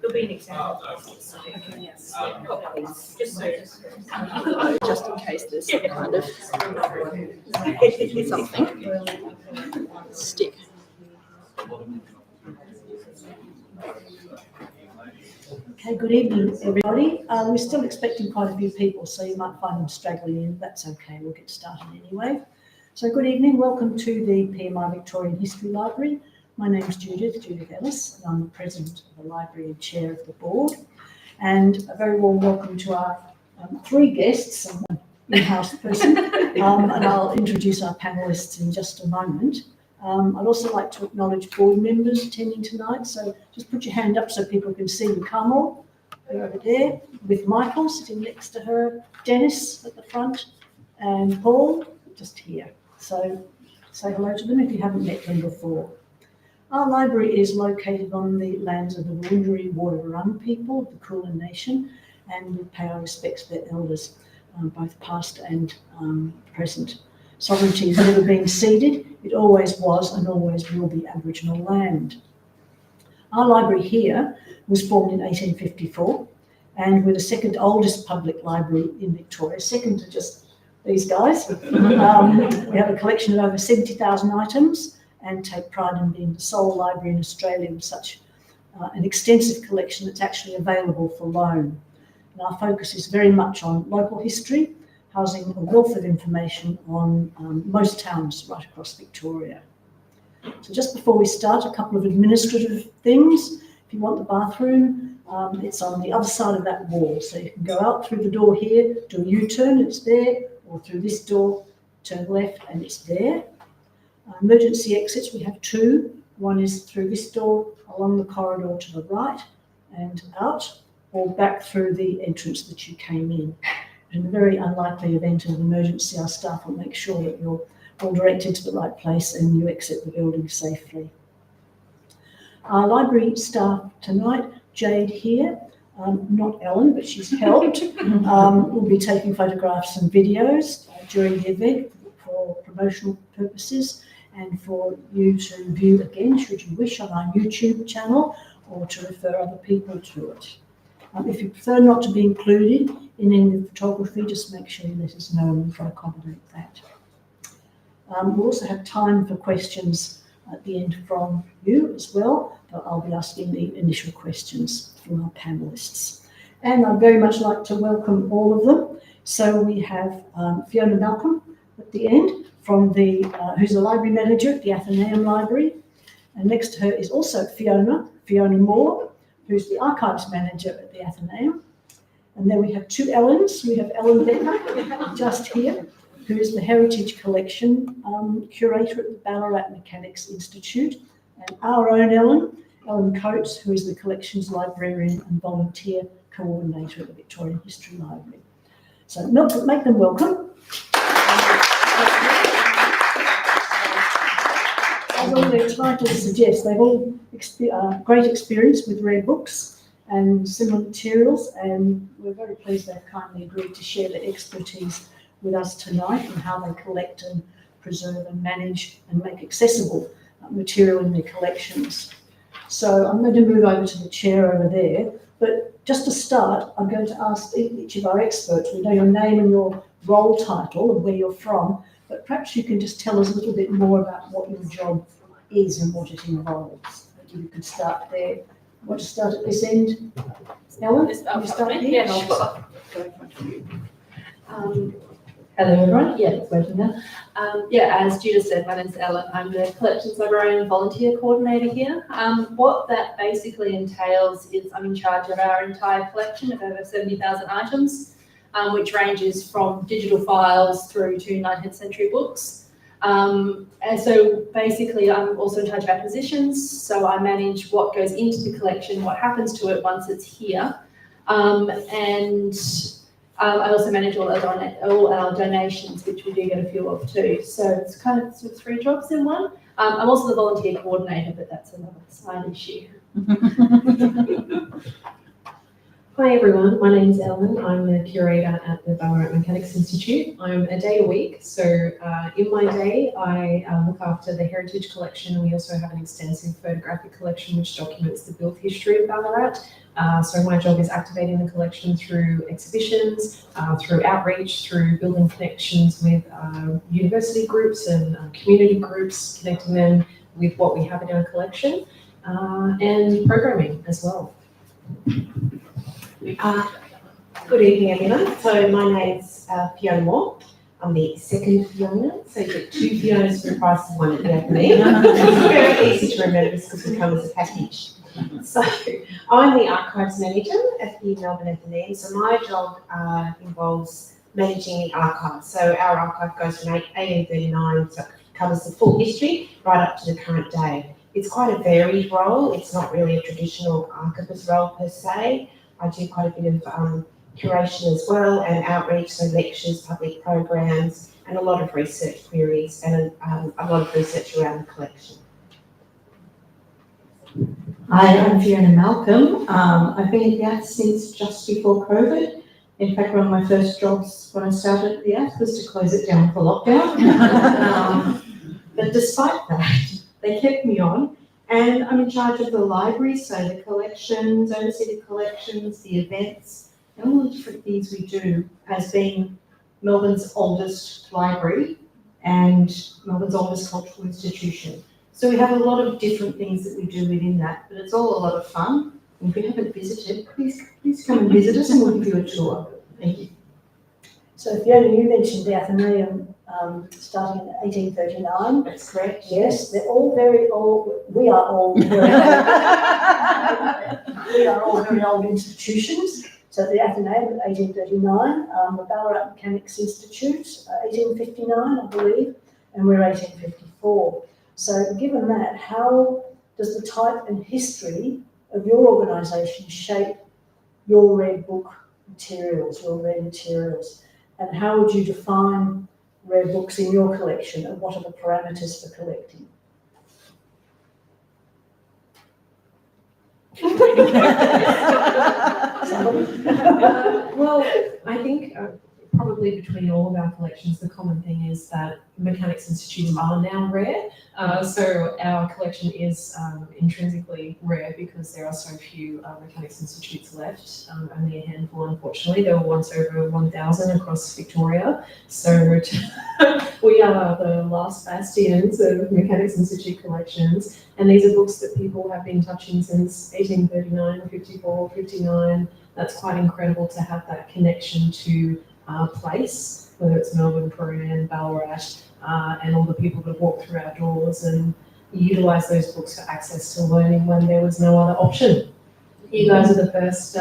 There'll be an example. Okay, yes. Just in case there's some kind of something. Stick. Okay, good evening, everybody. We're still expecting quite a few people, so you might find them straggling in. That's okay, we'll get started anyway. So good evening, welcome to the PMI Victorian History Library. My name's Judith Ellis, and I'm the President of the Library and Chair of the Board. And a very warm welcome to our three guests and one in-house person. And I'll introduce our panellists in just a moment. I'd also like to acknowledge board members attending tonight. So just put your hand up so people can see you. Carmel, they're over there, with Michael sitting next to her, Dennis at the front, and Paul just here. So say hello to them if you haven't met them before. Our library is located on the lands of the Wurundjeri Woi-wurrung people of the Kulin Nation, and we pay our respects to their elders, both past and present. Sovereignty has never been ceded. It always was and always will be Aboriginal land. Our library here was formed in 1854, and we're the second oldest public library in Victoria, second to just these guys. We have a collection of over 70,000 items and take pride in being the sole library in Australia with such an extensive collection that's actually available for loan. And our focus is very much on local history, housing a wealth of information on most towns right across Victoria. So just before we start, a couple of administrative things. If you want the bathroom, it's on the other side of that wall. So you can go out through the door here, do a U-turn, it's there, or through this door, turn left, and it's there. Emergency exits, we have two. One is through this door, along the corridor to the right and out, or back through the entrance that you came in. In the very unlikely event of an emergency, our staff will make sure that you're all directed to the right place and you exit the building safely. Our library staff tonight, Jade here, not Ellen, but she's helped, will be taking photographs and videos during the event for promotional purposes and for you to view again, should you wish, on our YouTube channel or to refer other people to it. If you prefer not to be included in any of the photography, just make sure you let us know and we'll accommodate that. We'll also have time for questions at the end from you as well, but I'll be asking the initial questions from our panellists. And I'd very much like to welcome all of them. So we have Fiona Malcolm at the end, from the who's the library manager at the Athenaeum Library. And next to her is also Fiona Moore, who's the archives manager at the Athenaeum. And then we have two Ellens. We have Ellen Becker, just here, who is the Heritage Collection curator at the Ballaarat Mechanics Institute, and our own Ellen Coates, who is the collections librarian and volunteer coordinator at the Victorian History Library. So make them welcome. As all their titles suggest, they've all great experience with rare books and similar materials, and we're very pleased they've kindly agreed to share their expertise with us tonight and how they collect and preserve and manage and make accessible material in their collections. So I'm going to move over to the chair over there, but just to start, I'm going to ask each of our experts, we know your name and your role title and where you're from, but perhaps you can just tell us a little bit more about what your job is and what it involves. Maybe you could start there. Want to start at this end? Ellen, can you start here? Yeah, sure. Hello everyone. Yeah, it's working now. As Judith said, my name's Ellen. I'm the collections librarian and volunteer coordinator here. What that basically entails is I'm in charge of our entire collection of over 70,000 items, which ranges from digital files through to 19th century books. And so basically I'm also in charge of acquisitions. So I manage what goes into the collection, what happens to it once it's here. I also manage all our donations, which we do get a few of too. So it's kind of sort of three jobs in one. I'm also the volunteer coordinator, but that's another side issue. Hi everyone, my name is Ellen. I'm the curator at the Ballaarat Mechanics Institute. I'm a day a week, so in my day I look after the heritage collection. We also have an extensive photographic collection which documents the built history of Ballarat. So my job is activating the collection through exhibitions, through outreach, through building connections with university groups and community groups, connecting them with what we have in our collection, and programming as well. Good evening, everyone. So my name's Fiona Moore. I'm the second Fiona, so you get two Fionas for the price of one at the Athenaeum. It's very easy to remember because we come as a package. So I'm the archives manager at the Melbourne Athenaeum. So my job involves managing the archive. So our archive goes from 1839, so it covers the full history right up to the current day. It's quite a varied role. It's not really a traditional archivist role per se. I do quite a bit of curation as well, and outreach, so lectures, public programs, and a lot of research queries, and a lot of research around the collection. Hi, I'm Fiona Malcolm. I've been at the ATH since just before COVID. In fact, one of my first jobs when I started at the ATH was to close it down for lockdown. But despite that, they kept me on. And I'm in charge of the library, so the collections, oversee the collections, the events, and all the different things we do as being Melbourne's oldest library and Melbourne's oldest cultural institution. So we have a lot of different things that we do within that, but it's all a lot of fun. And if you haven't visited, please come and visit us and we'll give you a tour. Thank you. So Fiona, you mentioned the Athenaeum starting in 1839. That's correct. Yes, they're all very old. We are all very old. We are all very old institutions. So the Athenaeum, 1839, the Ballaarat Mechanics Institute, 1859, I believe, and we're 1854. So given that, how does the type and history of your organisation shape your red book materials, your rare materials? And how would you define rare books in your collection, and what are the parameters for collecting? Well, I think probably between all of our collections, the common thing is that Mechanics Institutes are now rare. So our collection is intrinsically rare because there are so few Mechanics Institutes left, only a handful, unfortunately. There were once over 1,000 across Victoria. So we are the last bastions of Mechanics Institute collections. And these are books that people have been touching since 1839, 54, 59. That's quite incredible to have that connection to place, whether it's Melbourne, Prahran, Ballarat, and all the people that walk through our doors and utilise those books for access to learning when there was no other option. You guys are the first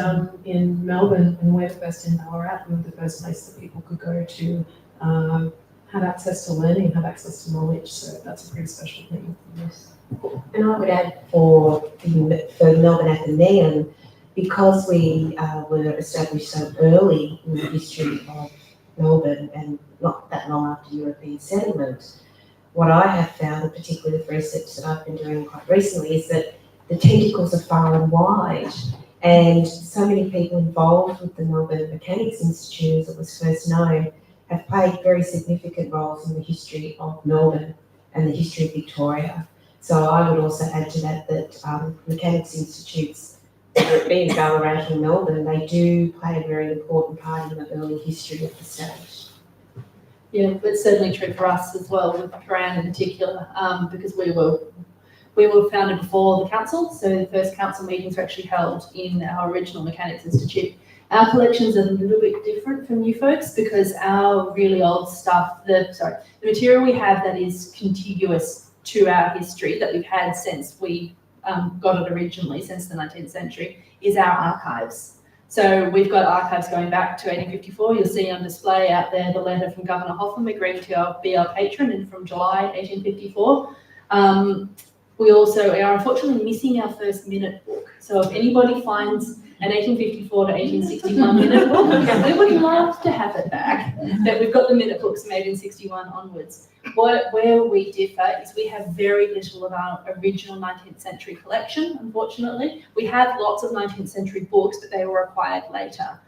in Melbourne, and we're the first in Ballarat. We were the first place that people could go to have access to learning, have access to knowledge. So that's a pretty special thing. Yes. And I would add for the Melbourne Athenaeum, because we were established so early in the history of Melbourne and not that long after European settlement, what I have found, particularly with research that I've been doing quite recently, is that the tentacles are far and wide, and so many people involved with the Melbourne Mechanics Institute, as it was first known, have played very significant roles in the history of Melbourne and the history of Victoria. So I would also add to that that Mechanics Institutes, whether it be in Ballarat or Melbourne, they do play a very important part in the early history of the state. Yeah, it's certainly true for us as well, with Prahran in particular, because we were founded before the council, so the first council meetings were actually held in our original Mechanics Institute. Our collections are a little bit different from you folks because our really old stuff, the material we have that is contiguous to our history that we've had since we got it originally, since the 19th century, is our archives. So we've got archives going back to 1854. You'll see on display out there the letter from Governor Hotham agreeing to be our patron and from July 1854. We also are unfortunately missing our first minute book. So if anybody finds an 1854 to 1861 minute book, we would love to have it back. But we've got the minute books made in 61 onwards. Where we differ is we have very little of our original 19th century collection, unfortunately. We have lots of 19th century books, but they were acquired later.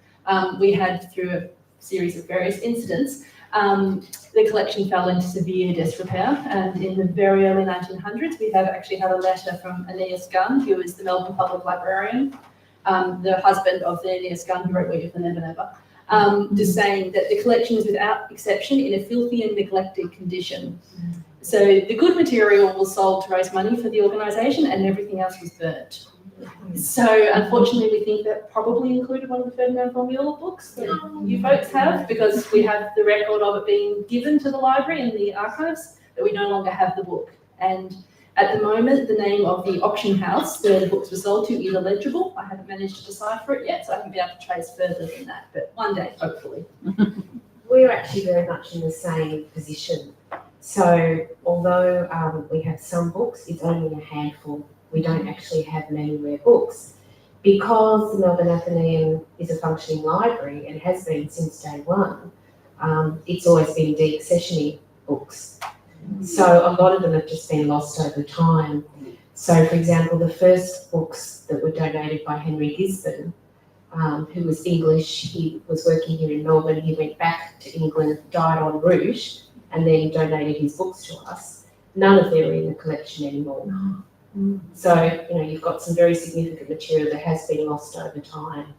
We had, through a series of various incidents, the collection fell into severe disrepair, and in the very early 1900s, we actually have a letter from Aeneas Gunn, who is the Melbourne Public Librarian, the husband of the Aeneas Gunn who wrote Way of the Never Never. Just saying that the collection is without exception in a filthy and neglected condition. So the good material was sold to raise money for the organisation and everything else was burnt. So unfortunately we think that probably included one of the Ferdinand von Mueller books that you folks have, because we have the record of it being given to the library in the archives, but we no longer have the book. And at the moment, the name of the auction house where the books were sold to is illegible. I haven't managed to decipher it yet, so I haven't been able to trace further than that, but one day, hopefully. We're actually very much in the same position. So although we have some books, it's only a handful. We don't actually have many rare books. Because the Melbourne Athenaeum is a functioning library and has been since day one, it's always been deaccessioning books. So a lot of them have just been lost over time. So, for example, the first books that were donated by Henry Gisborne, who was English, he was working here in Melbourne, he went back to England, died en route, and then donated his books to us. None of them are in the collection anymore. So, you know, you've got some very significant material that has been lost over time.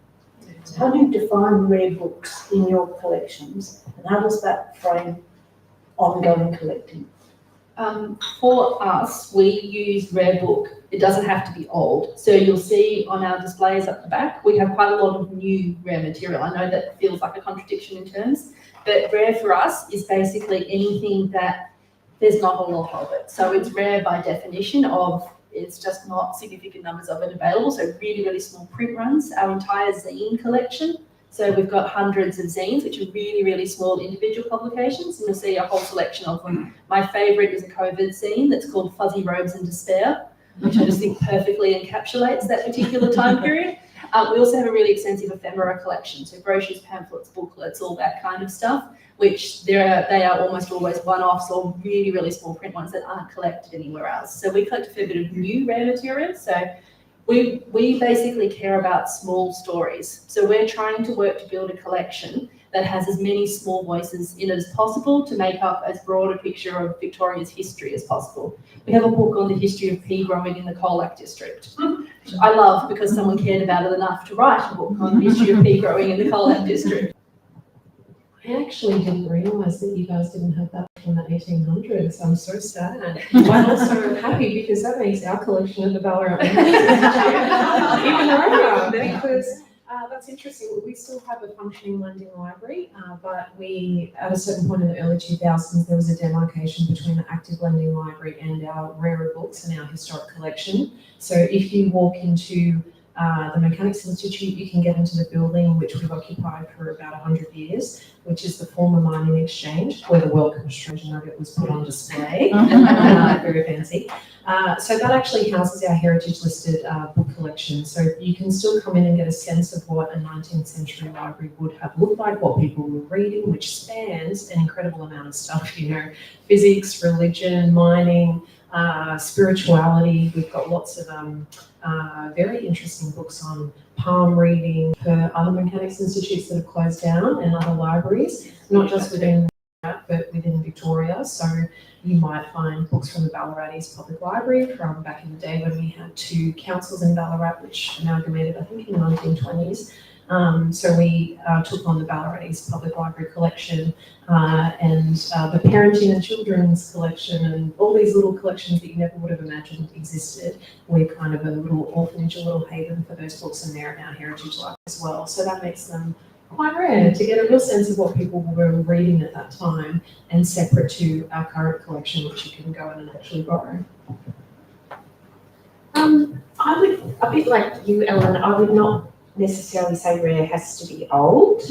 How do you define rare books in your collections, and how does that frame ongoing collecting? For us, we use rare book. It doesn't have to be old. So you'll see on our displays up the back, we have quite a lot of new rare material. I know that feels like a contradiction in terms, but rare for us is basically anything that there's not a lot of it. So it's rare by definition of it's just not significant numbers of it available. So really, really small print runs. Our entire zine collection. So we've got hundreds of zines, which are really, really small individual publications, and you'll see a whole selection of them. My favourite is a COVID zine that's called Fuzzy Robes and Despair, which I just think perfectly encapsulates that particular time period. We also have a really extensive ephemera collection, so brochures, pamphlets, booklets, all that kind of stuff, which they are almost always one-offs or really, really small print ones that aren't collected anywhere else. So we collect a fair bit of new rare material. So we basically care about small stories. So we're trying to work to build a collection that has as many small voices in it as possible to make up as broad a picture of Victoria's history as possible. We have a book on the history of pea growing in the Colac district, which I love because someone cared about it enough to write a book on the history of pea growing in the Colac district. I actually didn't realise that you guys didn't have that from the 1800s. I'm so sad. I'm also happy because that makes our collection of the Ballaarat Mechanics Institute even rarer, because that's interesting. We still have a functioning lending library, but we, at a certain point in the early 2000s, there was a demarcation between the active lending library and our rarer books and our historic collection. So if you walk into the Mechanics Institute, you can get into the building which we've occupied for about 100 years, which is the former mining exchange where the Welcome Treasure Nugget was put on display. Very fancy. So that actually houses our heritage listed book collection. So you can still come in and get a sense of what a 19th century library would have looked like, what people were reading, which spans an incredible amount of stuff, you know, physics, religion, mining, spirituality. We've got lots of very interesting books on palm reading for other mechanics institutes that have closed down and other libraries, not just within that, but within Victoria. So you might find books from the Ballaarat East Public Library from back in the day when we had two councils in Ballarat, which amalgamated, I think, in the 1920s. So we took on the Ballaarat East Public Library collection and the parenting and children's collection and all these little collections that you never would have imagined existed. We're kind of a little orphanage, a little haven for those books, and they're in our heritage library as well. So that makes them quite rare to get a real sense of what people were reading at that time, and separate to our current collection, which you can go in and actually borrow. I would, a bit like you, Ellen, I would not necessarily say rare has to be old.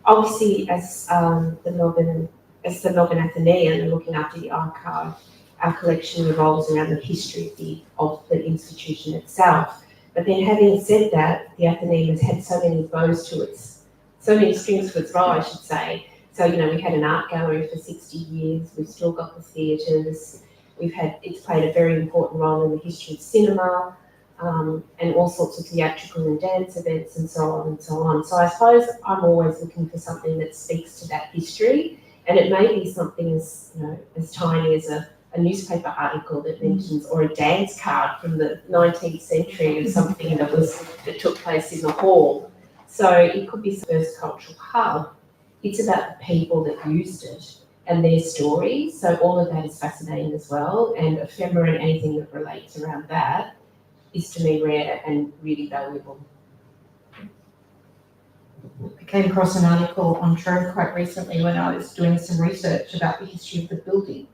Obviously, as the Melbourne Athenaeum and looking after the archive, our collection revolves around the history of the institution itself. But then, having said that, the Athenaeum has had so many bows to its, so many strings to its bow, I should say. So, you know, we had an art gallery for 60 years. We've still got the theatres. It's played a very important role in the history of cinema, and all sorts of theatrical and dance events and so on and so on. So I suppose I'm always looking for something that speaks to that history, and it may be something as, you know, as tiny as a newspaper article that mentions, or a dance card from the 19th century of something that took place in the hall. So it could be the first cultural hub. It's about the people that used it and their stories. So all of that is fascinating as well. And ephemera and anything that relates around that is, to me, rare and really valuable. I came across an article on Trove quite recently when I was doing some research about the history of the building.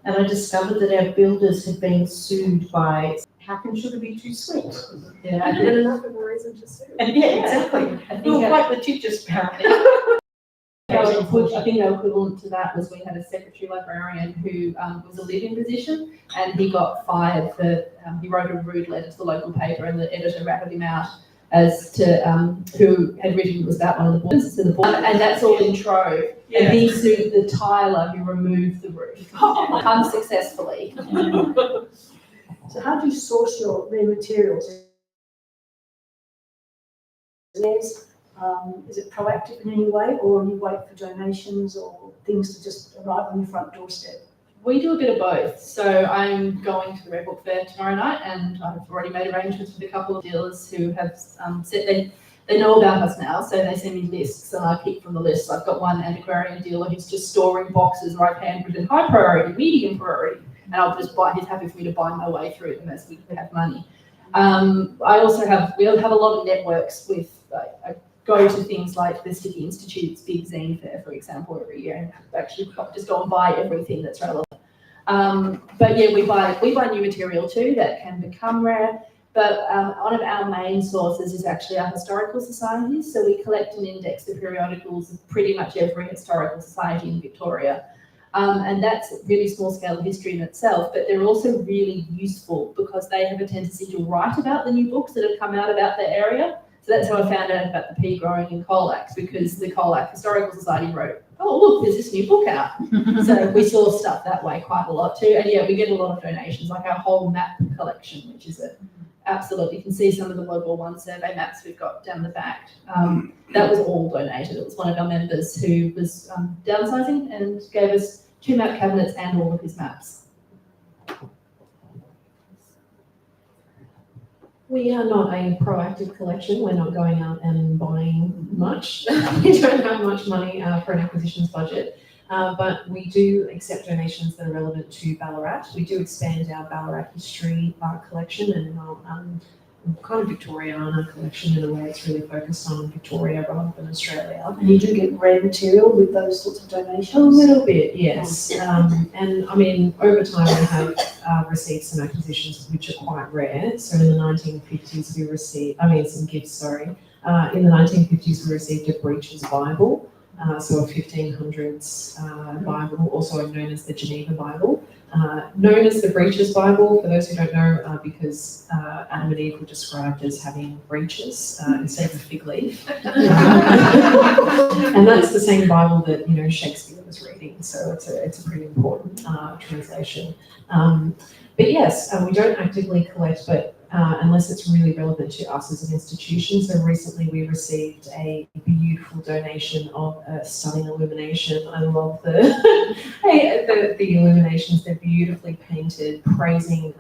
And I discovered that our builders had been sued by, how can sugar be too sweet? Yeah, and enough of a reason to sue. Yeah, exactly. I We were think quite litigious apparently. I think our equivalent to that was we had a secretary librarian who was a live-in position, and he got fired for, he wrote a rude letter to the local paper, and the editor ratted him out as to who had written, it was about one of the boards in the board, and that's all in Trove. Yeah. And he sued the tiler who removed the roof unsuccessfully. So how do you source your raw materials? Is it proactive in any way, or you wait for donations or things to just arrive on your front doorstep? We do a bit of both. So I'm going to the Red Book Fair tomorrow night, and I've already made arrangements with a couple of dealers who have said they know about us now, so they send me lists and I pick from the list. I've got one antiquarian dealer who's just storing boxes, or I've handwritten high priority, medium priority, and I'll just he's happy for me to buy my way through them as we have money. We have a lot of networks with, I go to things like the Sticky Institute's big zine fair, for example, every year, and actually just go and buy everything that's relevant. But yeah, we buy new material too that can become rare. But one of our main sources is actually our historical societies. So we collect and index the periodicals of pretty much every historical society in Victoria. And that's really small scale history in itself, but they're also really useful because they have a tendency to write about the new books that have come out about their area. So that's how I found out about the pea growing in Colac, because the Colac Historical Society wrote, oh, look, there's this new book out. So we saw stuff that way quite a lot too. And yeah, we get a lot of donations, like our whole map collection, which is absolutely, you can see some of the World War I survey maps we've got down the back. That was all donated. It was one of our members who was downsizing and gave us 2 map cabinets and all of his maps. We are not a proactive collection. We're not going out and buying much. We don't have much money for an acquisitions budget, but we do accept donations that are relevant to Ballarat. We do expand our Ballarat history collection and our kind of Victoriana collection in a way. It's really focused on Victoria rather than Australia. And you do get rare material with those sorts of donations? A little bit, yes. And I mean, over time we have received some acquisitions which are quite rare. So in the 1950s we received, some gifts, sorry. In the 1950s we received a Breacher's Bible, so a 1500s Bible, also known as the Geneva Bible. Known as the Breacher's Bible, for those who don't know, because Adam and Eve were described as having breeches instead of a fig leaf. And that's the same Bible that, Shakespeare was reading, so it's a pretty important translation. But yes, we don't actively collect, but unless it's really relevant to us as an institution. So recently we received a beautiful donation of a stunning illumination. I love the illuminations. They're beautifully painted, praising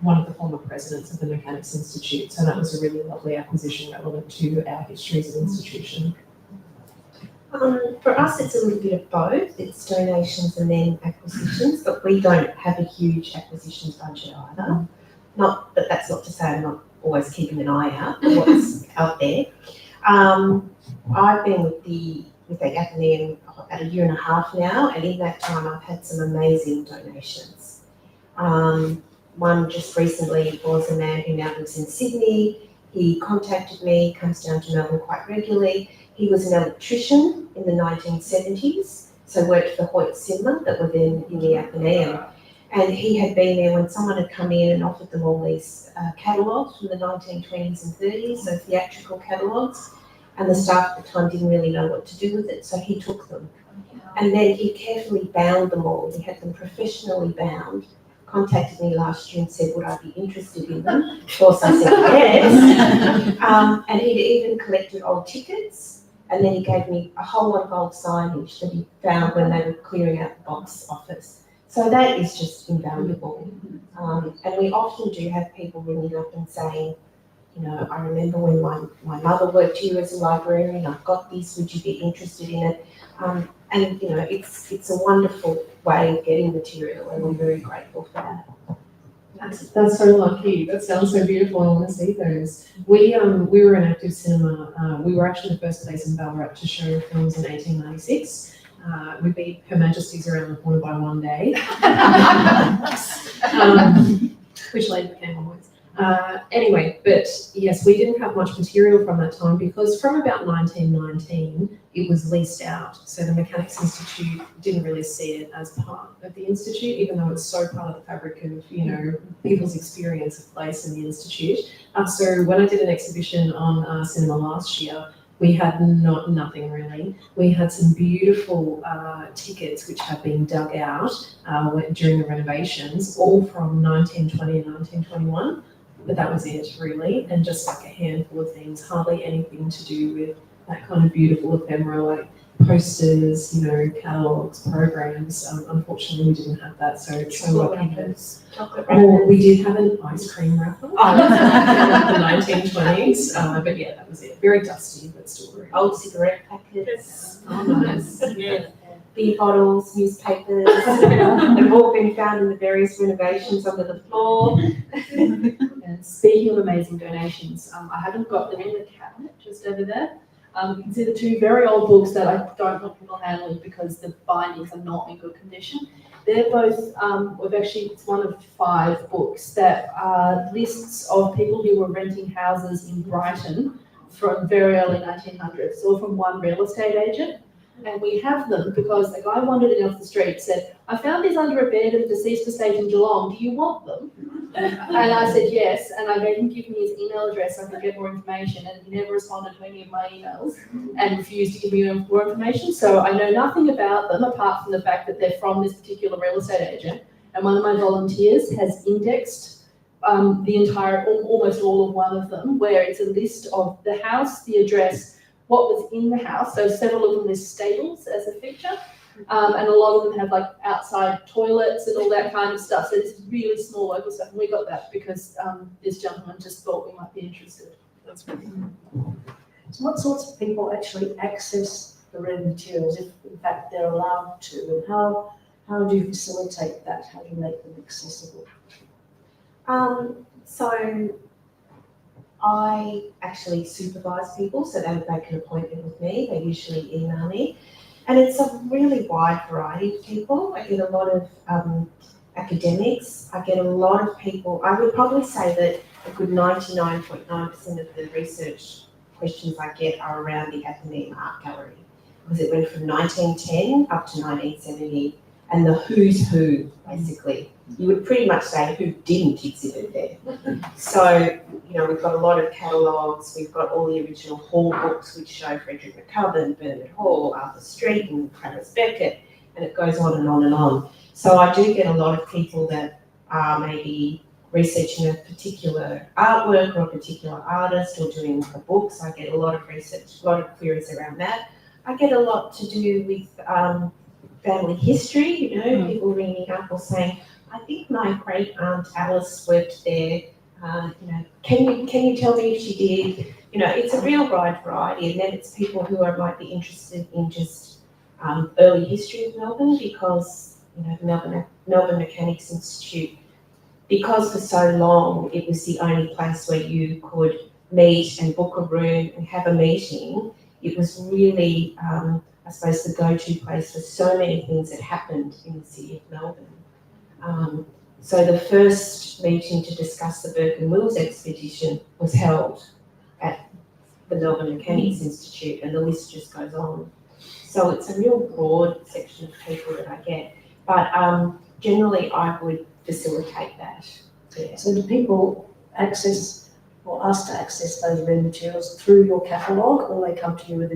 one of the former presidents of the Mechanics Institute. So that was a really lovely acquisition relevant to our history as an institution. For us, it's a little bit of both. It's donations and then acquisitions, but we don't have a huge acquisitions budget either. But that's not to say I'm not always keeping an eye out for what's out there. I've been with the Athenaeum about 1.5 years now, and in that time I've had some amazing donations. One just recently was a man who now lives in Sydney. He contacted me, comes down to Melbourne quite regularly. He was an electrician in the 1970s, so worked for Hoyt Simler that were then in the Athenaeum. And he had been there when someone had come in and offered them all these catalogues from the 1920s and 30s, so theatrical catalogues. and the staff at the time didn't really know what to do with it, so he took them. And then he carefully bound them all. He had them professionally bound, contacted me last year and said, would I be interested in them? Of course I said yes. And he'd even collected old tickets, and then he gave me a whole lot of old signage that he found when they were clearing out the box office. So that is just invaluable. And we often do have people ringing up and saying, you know, I remember when my mother worked here as a librarian, I've got this, would you be interested in it? And, you know, it's a wonderful way of getting material, and we're very grateful for that. That's so lucky. That sounds so beautiful. I want to see those. We were an active cinema. We were actually the first place in Ballaarat to show films in 1896. We beat Her Majesty's Around the Corner by one day, which later became onwards. Anyway, but yes, we didn't have much material from that time because from about 1919, it was leased out. So the Mechanics Institute didn't really see it as part of the Institute, even though it's so part of the fabric of, you know, people's experience of place in the Institute. So when I did an exhibition on cinema last year, we had nothing really. We had some beautiful tickets which had been dug out during the renovations, all from 1920 and 1921. But that was it really, and just like a handful of things, hardly anything to do with that kind of beautiful ephemera like posters, you know, catalogues, programs. Unfortunately, we didn't have that, so lucky. Chocolate Oh, wrappers. we did have an ice cream wrapper from the 1920s, but yeah, that was it. Very dusty, but still very Old cigarette packets. Oh, nice. Yeah. Beer bottles, newspapers, they've all been found in the various renovations under the floor. And speaking of amazing donations, I haven't got them in the cabinet just over there. You can see the two very old books that I don't know people handling because the bindings are not in good condition. They're both, it's one of 5 books that are lists of people who were renting houses in Brighton from very early 1900s, all from one real estate agent. And we have them because a guy wandered in off the street, said, I found these under a bed of a deceased estate in Geelong, do you want them? And I said yes, and I made him give me his email address so I could get more information, and he never responded to any of my emails and refused to give me more information. So I know nothing about them apart from the fact that they're from this particular real estate agent. And one of my volunteers has indexed the entire, almost all of one of them, where it's a list of the house, the address, what was in the house. So several of them list stables as a feature. And a lot of them have like outside toilets and all that kind of stuff. So it's really small local stuff. And we got that because this gentleman just thought we might be interested. That's really So what sorts of people actually access the read materials, if in fact they're allowed to, and how do you facilitate that? How do you make them accessible? So I actually supervise people, so they would make an appointment with me. They usually email me. And it's a really wide variety of people. I get a lot of academics. I get a lot of people. I would probably say that a good 99.9% of the research questions I get are around the Athenaeum Art Gallery, because it went from 1910 up to 1970, and the who's who, basically. You would pretty much say who didn't exhibit there. So, you know, we've got a lot of catalogues, we've got all the original Hall books which show Frederick McCubbin, Bernard Hall, Arthur Street and Clarence Beckett, and it goes on and on and on. So I do get a lot of people that are maybe researching a particular artwork or a particular artist or doing a book, so I get a lot of research, a lot of queries around that. I get a lot to do with family history, you know, people ringing up or saying, I think my great aunt Alice worked there. You know, can you tell me if she did? You know, it's a real wide variety, and then it's people who might be interested in just early history of Melbourne, because you know the Melbourne Mechanics Institute, because for so long it was the only place where you could meet and book a room and have a meeting. It was really, I suppose, the go-to place for so many things that happened in the city of Melbourne. So the first meeting to discuss the Burke and Wills expedition was held at the Melbourne Mechanics Institute, and the list just goes on. So it's a real broad section of people that I get, but generally I would facilitate that. Yeah. So do people access or asked to access those read materials through your catalogue, or they come to you with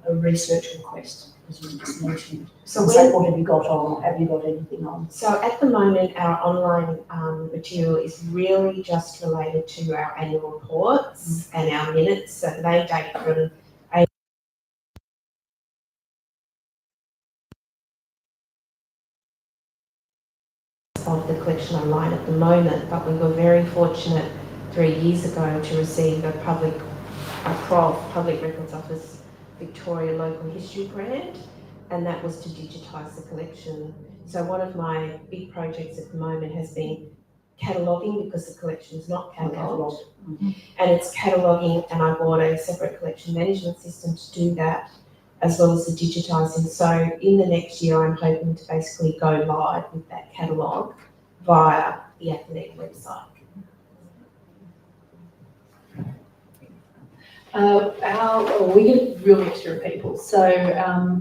a research request, as you just mentioned? So Say, we're, what have you got on, or have you got anything on? so at the moment, our online material is really just related to our annual reports and our minutes. So they date from of the collection online at the moment, but we were very fortunate 3 years ago to receive a PROV, Public Records Office Victoria Local History Grant, and that was to digitise the collection. So one of my big projects at the moment has been cataloguing, because the collection is not catalogued, and it's cataloguing, and I bought a separate collection management system to do that, as well as the digitising. So in the next year, I'm hoping to basically go live with that catalogue via the Athenaeum website. We get a real mixture of people. So,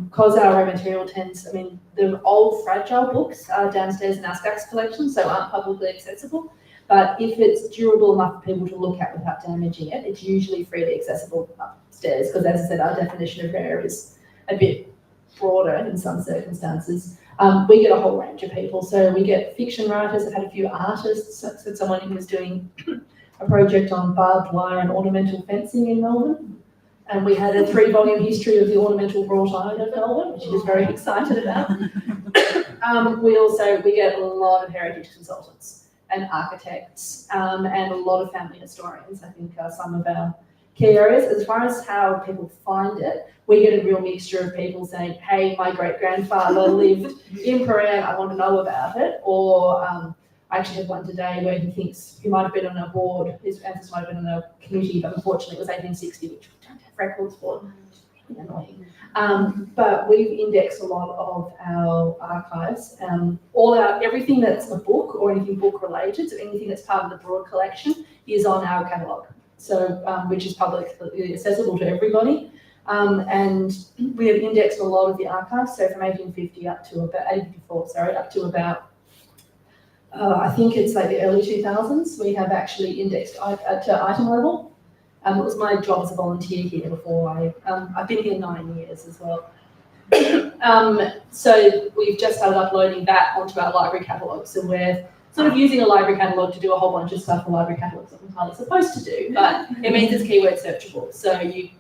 because our raw material tends, the old fragile books are downstairs in our stacks collection, so aren't publicly accessible. But if it's durable enough for people to look at without damaging it, it's usually freely accessible upstairs, because as I said, our definition of rare is a bit broader in some circumstances. We get a whole range of people. So we get fiction writers. I've had a few artists. So someone who was doing a project on barbed wire and ornamental fencing in Melbourne. And we had a 3-volume history of the ornamental wrought iron of Melbourne, which he was very excited about. We get a lot of heritage consultants and architects, and a lot of family historians, I think, are some of our key areas. As far as how people find it, we get a real mixture of people saying, hey, my great-grandfather lived in Paran, I want to know about it. Or I actually had one today where he thinks he might have been on a board, his ancestors might have been on a committee, but unfortunately it was 1860, which we don't have records for. It's really annoying. But we've indexed a lot of our archives. Everything that's a book or anything book related, so anything that's part of the broad collection, is on our catalogue. So, which is publicly accessible to everybody. And we have indexed a lot of the archives, so from 1850 up to about 1854, up to about I think it's like the early 2000s. We have actually indexed to item level. It was my job as a volunteer here before I've been here 9 years as well. So we've just started uploading that onto our library catalogue. So we're sort of using a library catalogue to do a whole bunch of stuff the library catalogue's not entirely supposed to do, but it means it's keyword searchable. So we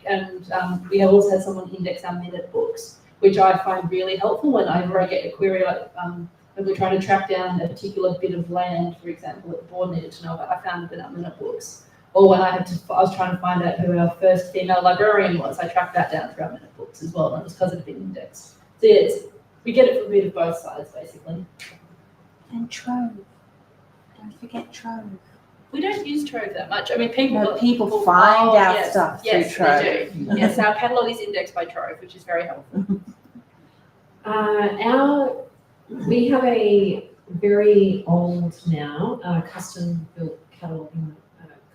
have also had someone index our minute books, which I find really helpful whenever I get a query like when we're trying to track down a particular bit of land, for example, that the board needed to know about. I found it in our minute books. Or when I was trying to find out who our first female librarian was, I tracked that down through our minute books as well, and it was because it had been indexed. So yeah, we get it from a bit of both sides, basically. And Trove. Don't forget Trove. We don't use Trove that much. People find our yes, stuff yes, through Trove. They do. Yes, our catalogue is indexed by Trove, which is very helpful. We have a very old now custom-built cataloguing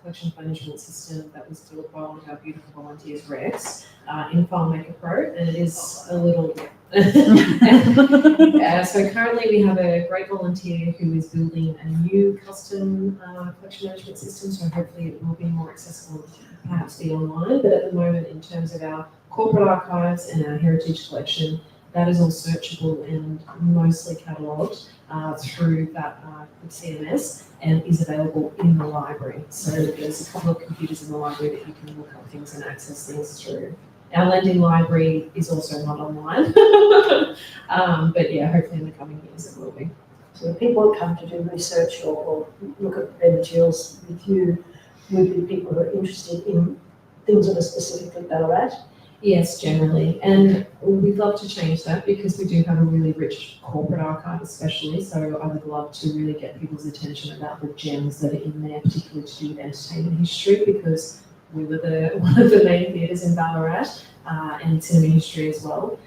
collection management system that was built by one of our beautiful volunteers, Rex, in FileMaker Pro, and it is a little. So currently we have a great volunteer who is building a new custom collection management system, so hopefully it will be more accessible, perhaps be online, but at the moment in terms of our corporate archives and our heritage collection, that is all searchable and mostly catalogued through that CMS and is available in the library. So there's a couple of computers in the library that you can look up things and access things through. Our lending library is also not online, but yeah, hopefully in the coming years it will be. So the people that come to do research or look at their materials with you would be people who are interested in things that are specifically Ballarat. Yes, generally. And we'd love to change that because we do have a really rich corporate archive especially. So I would love to really get people's attention about the gems that are in there, particularly to do with entertainment history, because we were one of the main theatres in Ballarat and cinema history as well.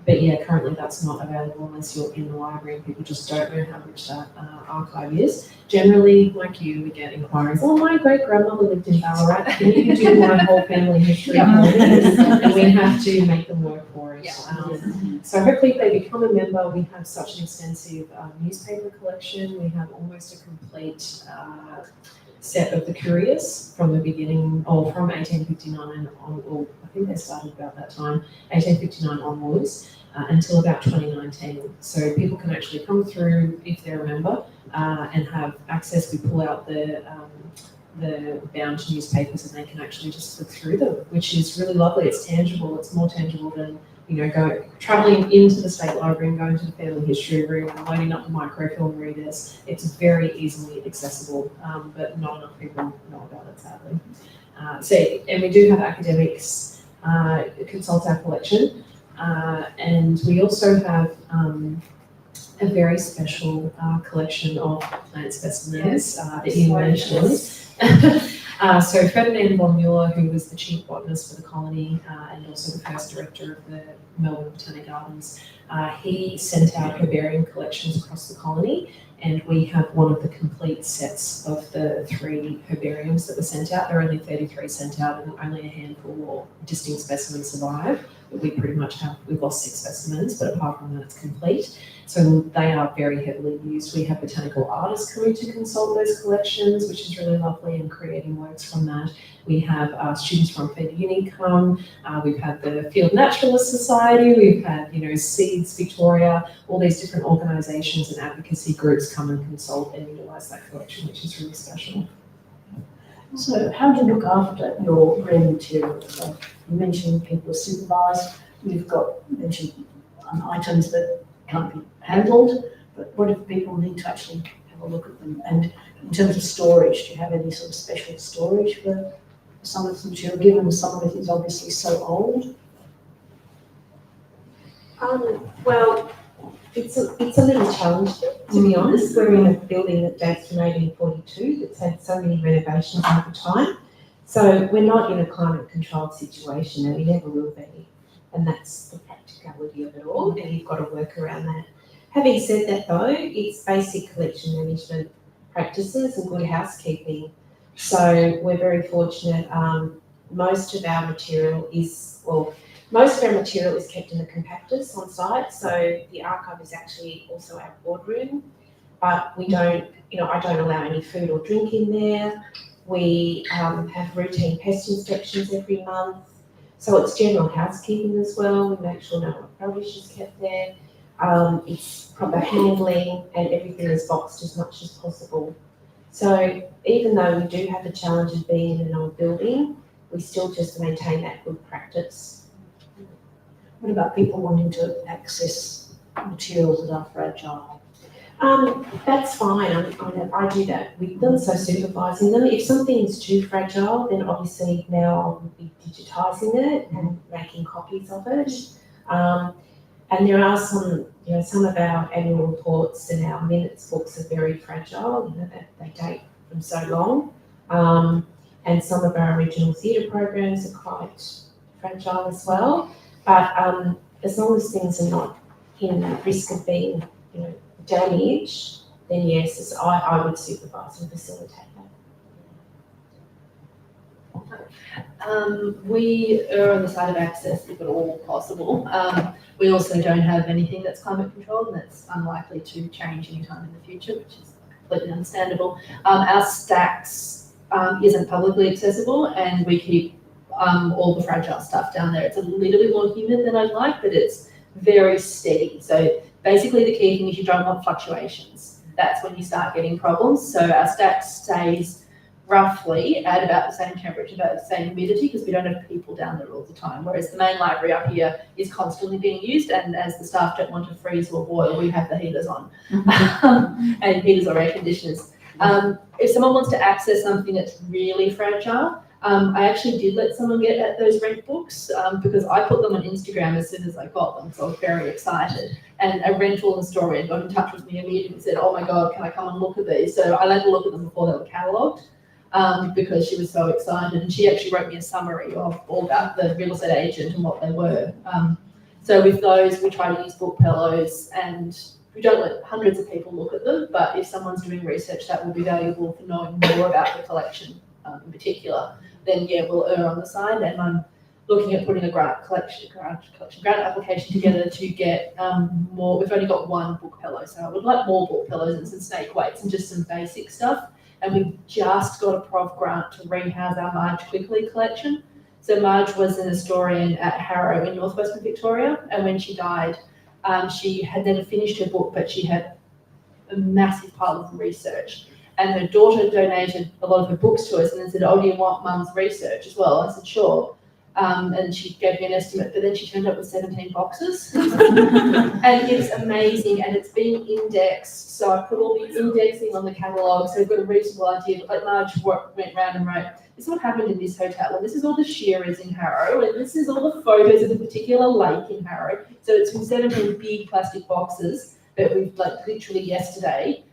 But yeah, currently that's not available unless you're in the library and people just don't know how rich that archive is. Generally, like you, we get inquiries, oh, my great-grandmother lived in Ballarat, can you do my whole family history for me? And we have to make them work for it. So hopefully if they become a member, we have such an extensive newspaper collection. We have almost a complete set of the couriers from the beginning, or from 1859 on, or I think they started about that time, 1859 onwards, until about 2019. So people can actually come through if they're a member and have access. We pull out the bound newspapers and they can actually just flip through them, which is really lovely. It's tangible. It's more tangible than, travelling into the State Library and going to the Family History Room and loading up the microfilm readers. It's very easily accessible, but not enough people know about it, sadly. And we do have academics consult our collection, and we also have a very special collection of plant specimens that you mentioned. So Ferdinand von Mueller, who was the chief botanist for the colony and also the first director of the Melbourne Botanic Gardens, he sent out herbarium collections across the colony, and we have one of the complete sets of the 3 herbariums that were sent out. There are only 33 sent out, and only a handful or distinct specimens survive. We pretty much we've lost 6 specimens, but apart from that, it's complete. So they are very heavily used. We have botanical artists coming to consult those collections, which is really lovely, and creating works from that. We have students from Fed Uni come. We've had the Field Naturalist Society. We've had, Seeds Victoria, all these different organisations and advocacy groups come and consult and utilise that collection, which is really special. So how do you look after your rare materials? So you mentioned people are supervised. You've mentioned items that can't be handled, but what if people need to actually have a look at them? And in terms of storage, do you have any sort of special storage for some of the material, given some of it is obviously so old? Well, it's a little challenging, to be honest. We're in a building that dates from 1842 that's had so many renovations over time. So we're not in a climate controlled situation, and we never will be. And that's the practicality of it all, and you've got to work around that. Having said that though, it's basic collection management practices and good housekeeping. So we're very fortunate. Most of our material is kept in the compactors on site. So the archive is actually also our boardroom, but we don't, I don't allow any food or drink in there. We have routine pest inspections every month. So it's general housekeeping as well. We make sure no rubbish is kept there. It's proper handling, and everything is boxed as much as possible. So even though we do have the challenge of being in an old building, we still just maintain that good practice. What about people wanting to access materials that are fragile? That's fine. I do that with them, so supervising them. If something is too fragile, then obviously now I will be digitising it and making copies of it. And there are some of our annual reports and our minutes books are very fragile. They date from so long. And some of our original theatre programs are quite fragile as well. But as long as things are not in risk of being, damaged, then yes, I would supervise and facilitate that. We are on the side of access if at all possible. We also don't have anything that's climate controlled, and that's unlikely to change anytime in the future, which is completely understandable. Our stacks isn't publicly accessible, and we keep all the fragile stuff down there. It's a little bit more humid than I'd like, but it's very steady. So basically the key thing is you don't want fluctuations. That's when you start getting problems. So our stack stays roughly at about the same temperature, about the same humidity, because we don't have people down there all the time. Whereas the main library up here is constantly being used, and as the staff don't want to freeze or boil, we have the heaters on, and heaters or air conditioners. If someone wants to access something that's really fragile, I actually did let someone get at those rent books because I put them on Instagram as soon as I got them, so I was very excited. And a rental historian got in touch with me immediately and said, "Oh my God, can I come and look at these?" So I let her look at them before they were catalogued because she was so excited. And she actually wrote me a summary of all about the real estate agent and what they were. So with those, we try to use book pillows, and we don't let hundreds of people look at them, but if someone's doing research that will be valuable for knowing more about the collection in particular, then yeah, we'll err on the side. And I'm looking at putting a grant application together to get more. We've only got one book pillow, so I would like more book pillows and some snake weights and just some basic stuff. and we just got a Prov grant to rehouse our Marge Quickly collection. So Marge was an historian at Harrow in northwestern Victoria, and when she died, she had never finished her book, but she had a massive pile of research. And her daughter donated a lot of her books to us and then said, "Oh, do you want Mum's research as well?" I said, "Sure." And she gave me an estimate, but then she turned up with 17 boxes. And it's amazing, and it's been indexed. So I put all the indexing on the catalogue, so we've got a reasonable idea. Like Marge went round and wrote, "This is what happened in this hotel, and this is all the shearers in Harrow, and this is all the photos of the particular lake in Harrow." So it's from 17 big plastic boxes, but we've like literally yesterday,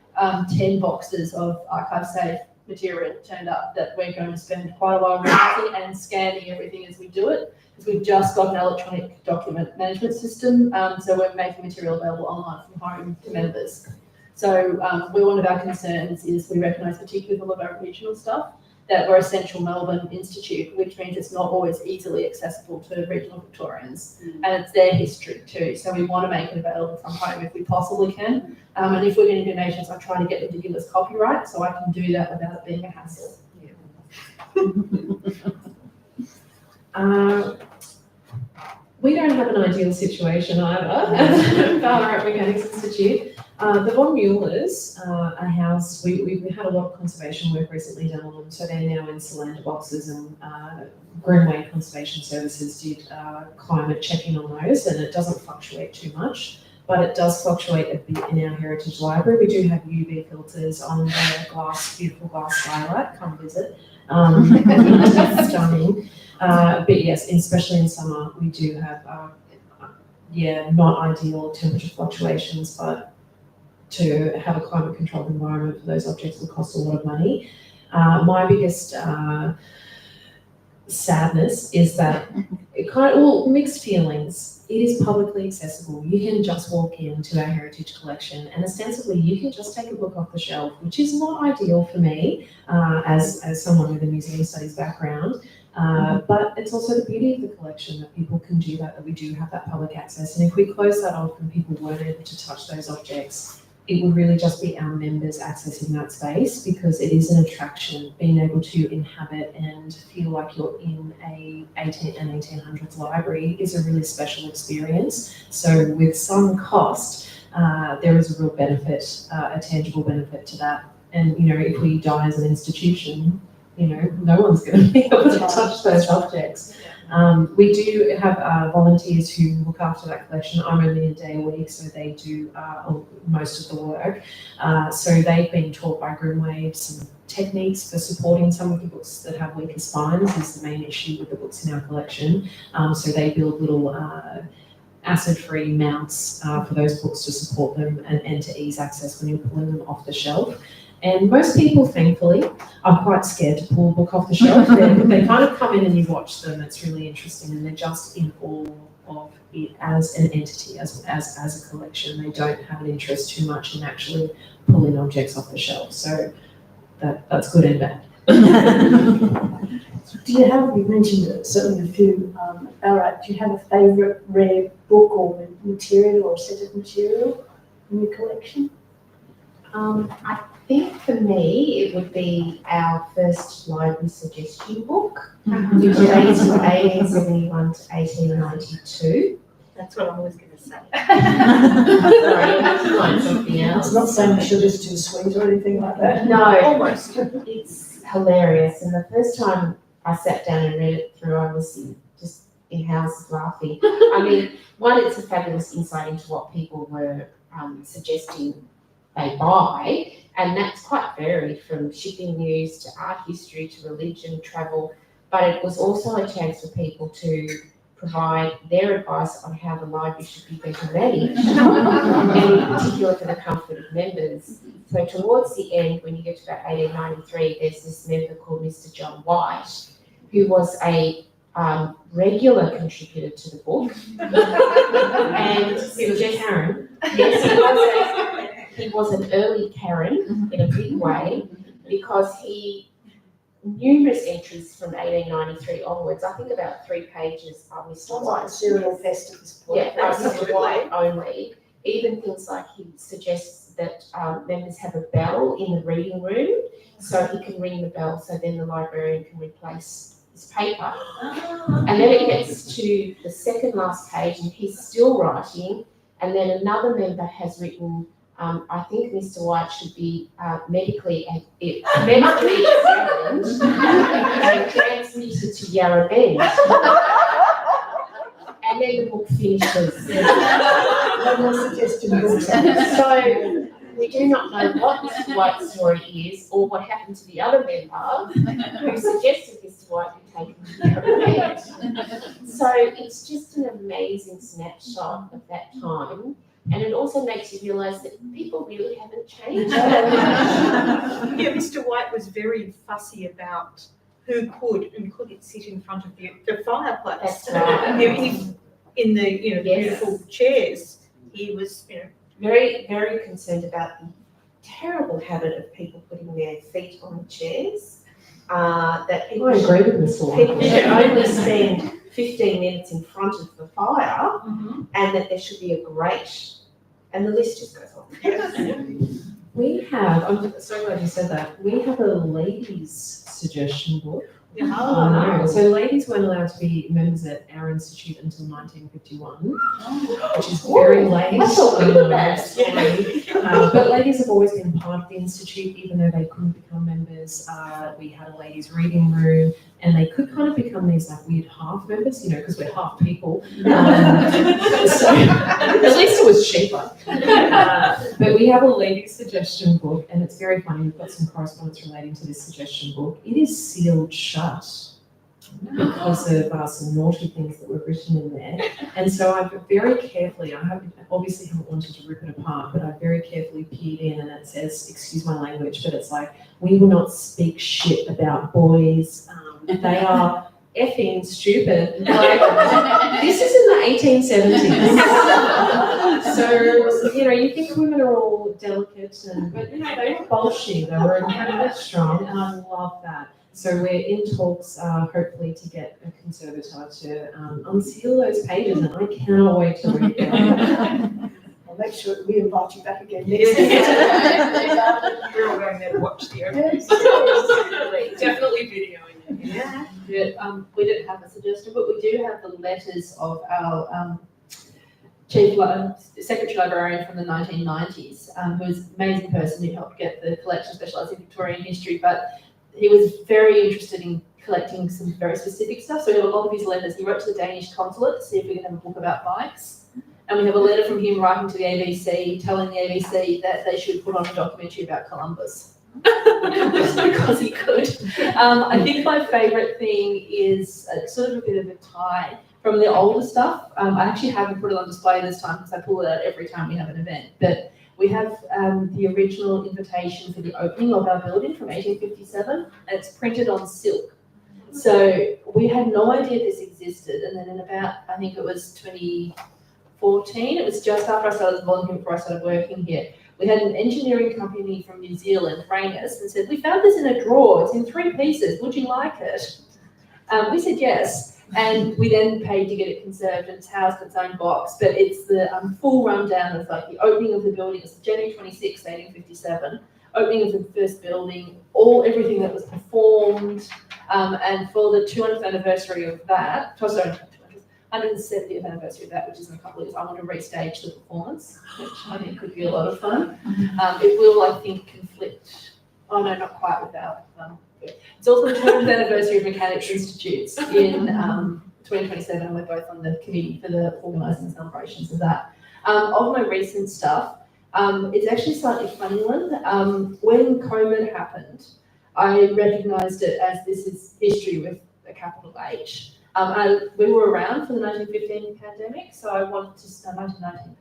10 boxes of archive-safe material turned up that we're going to spend quite a while revising and scanning everything as we do it, because we've just got an electronic document management system, so we're making material available online from home to members. So one of our concerns is we recognise, particularly with all of our regional stuff, that we're a central Melbourne institute, which means it's not always easily accessible to regional Victorians, and it's their history too. So we want to make it available from home if we possibly can. And if we're getting donations, I try to get them to give us copyright so I can do that without it being a hassle. We don't have an ideal situation either at Ballaarat Mechanics Institute. The Von Muellers are housed, we had a lot of conservation work recently done on them, so they're now in Solander boxes, and Greenway Conservation Services did climate checking on those, and it doesn't fluctuate too much, but it does fluctuate a bit in our heritage library. We do have UV filters on the glass, beautiful glass skylight, come visit. It's stunning. But yes, especially in summer, we do have, not ideal temperature fluctuations, but to have a climate controlled environment for those objects will cost a lot of money. My biggest sadness is that mixed feelings. It is publicly accessible. You can just walk into our heritage collection and ostensibly you can just take a book off the shelf, which is not ideal for me as someone with a museum studies background. But it's also the beauty of the collection that people can do that we do have that public access. And if we close that off and people weren't able to touch those objects, it would really just be our members accessing that space, because it is an attraction. Being able to inhabit and feel like you're in an 1800s library is a really special experience. So with some cost, there is a real benefit, a tangible benefit to that. And, if we die as an institution, no one's going to be able to touch those objects. We do have volunteers who look after that collection. I'm only a day a week, so they do most of the work. So they've been taught by Greenway some techniques for supporting some of the books that have weaker spines is the main issue with the books in our collection. So they build little acid-free mounts for those books to support them and to ease access when you're pulling them off the shelf. And most people, thankfully, are quite scared to pull a book off the shelf. They kind of come in and you watch them. It's really interesting, and they're just in awe of it as an entity, as a collection. They don't have an interest too much in actually pulling objects off the shelf. So that's good and bad. Do you have, you mentioned certainly a few, Ballaarat, do you have a favourite rare book or material or set of material in your collection? I think for me it would be our first library suggestion book, which dates from 1871 to 1892. That's what I was going to say. Sorry, that's like something else. It's not saying the sugar's too sweet or anything like that. No, almost. It's hilarious, and the first time I sat down and read it through, I was just in houses laughing. I mean, one, it's a fabulous insight into what people were suggesting they buy, and that's quite varied from shipping news to art history to religion, travel, but it was also a chance for people to provide their advice on how the library should be better managed, and in particular for the comfort of members. So towards the end, when you get to about 1893, there's this member called Mr. John White, who was a regular contributor to the book. And It was Karen. Yes, he was an early Karen in a big way, because numerous entries from 1893 onwards, I think about 3 pages are Mr. Like a serial pest at this point. Yeah, Mr. White only. Even things like he suggests that members have a bell in the reading room, so he can ring the bell, so then the librarian can replace his paper. And then it gets to the second last page and he's still writing, and then another member has written, I think Mr. White should be medically examined and transmitted to Yarra Bend. And then the book finishes. No more suggestion books. So we do not know what Mr. White's story is or what happened to the other member who suggested Mr. White be taken to Yarra Bend. So it's just an amazing snapshot of that time. And it also makes you realise that people really haven't changed. Yeah, Mr. White was very fussy about who could and couldn't sit in front of the fireplace. That's right. He, in the Yes. beautiful chairs, he was Very, very concerned about the terrible habit of people putting their feet on the chairs. That people I agree with Mr. White. people should only spend 15 minutes in front of the fire, and that there should be a grate. And the list just goes on. We have, I'm so glad you said that, we have a ladies' suggestion book. Oh, So ladies weren't allowed to be members at our institute until 1951, which is very late. I thought we were that. Sorry. But ladies have always been part of the institute, even though they couldn't become members. We had a ladies' reading room, and they could kind of become these like weird half members, because we're half people. So at least it was cheaper. But we have a ladies' suggestion book, and it's very funny. We've got some correspondence relating to this suggestion book. It is sealed shut because of some naughty things that were written in there. And so I've very carefully, obviously haven't wanted to rip it apart, but I very carefully peered in, and it says, excuse my language, but it's like, we will not speak shit about boys. They are effing stupid. Like, this is in the 1870s. So, you think women are all delicate, but they were bolshy, they were incredibly strong, and I love that. So we're in talks, hopefully, to get a conservator to unseal those pages, and I cannot wait to read them. I'll make sure that we invite you back again next year. we're all going there to watch the openings. Definitely videoing it. Yeah. We didn't have a suggestion, but we do have the letters of our secretary librarian from the 1990s, who was an amazing person who helped get the collection specialised in Victorian history, but he was very interested in collecting some very specific stuff. So we have a lot of his letters. He wrote to the Danish consulate to see if we could have a book about bikes. And we have a letter from him writing to the ABC, telling the ABC that they should put on a documentary about Columbus. Because he could. I think my favourite thing is sort of a bit of a tie from the older stuff. I actually haven't put it on display this time because I pull it out every time we have an event. But we have the original invitation for the opening of our building from 1857, and it's printed on silk. So we had no idea this existed, and then in about, I think it was 2014, it was just after I started volunteering, before I started working here, we had an engineering company from New Zealand rang us and said, we found this in a drawer, it's in 3 pieces, would you like it? We said yes. And we then paid to get it conserved, and it's housed in its own box. But it's the full rundown of like the opening of the building. It's January 26, 1857. Opening of the first building, everything that was performed, and for the 200th anniversary of that, 170th anniversary of that, which is in a couple of years, I want to restage the performance, which I think could be a lot of fun. It will, I think, conflict. Oh no, not quite with that. It's also the 200th anniversary of Mechanics Institutes in 2027, and we're both on the committee for the organising celebrations of that. Of my recent stuff, it's actually a slightly funny one. When COVID happened, I recognised it as this is history with a capital H. We were around for the 1915 pandemic, so I wanted to, 1919.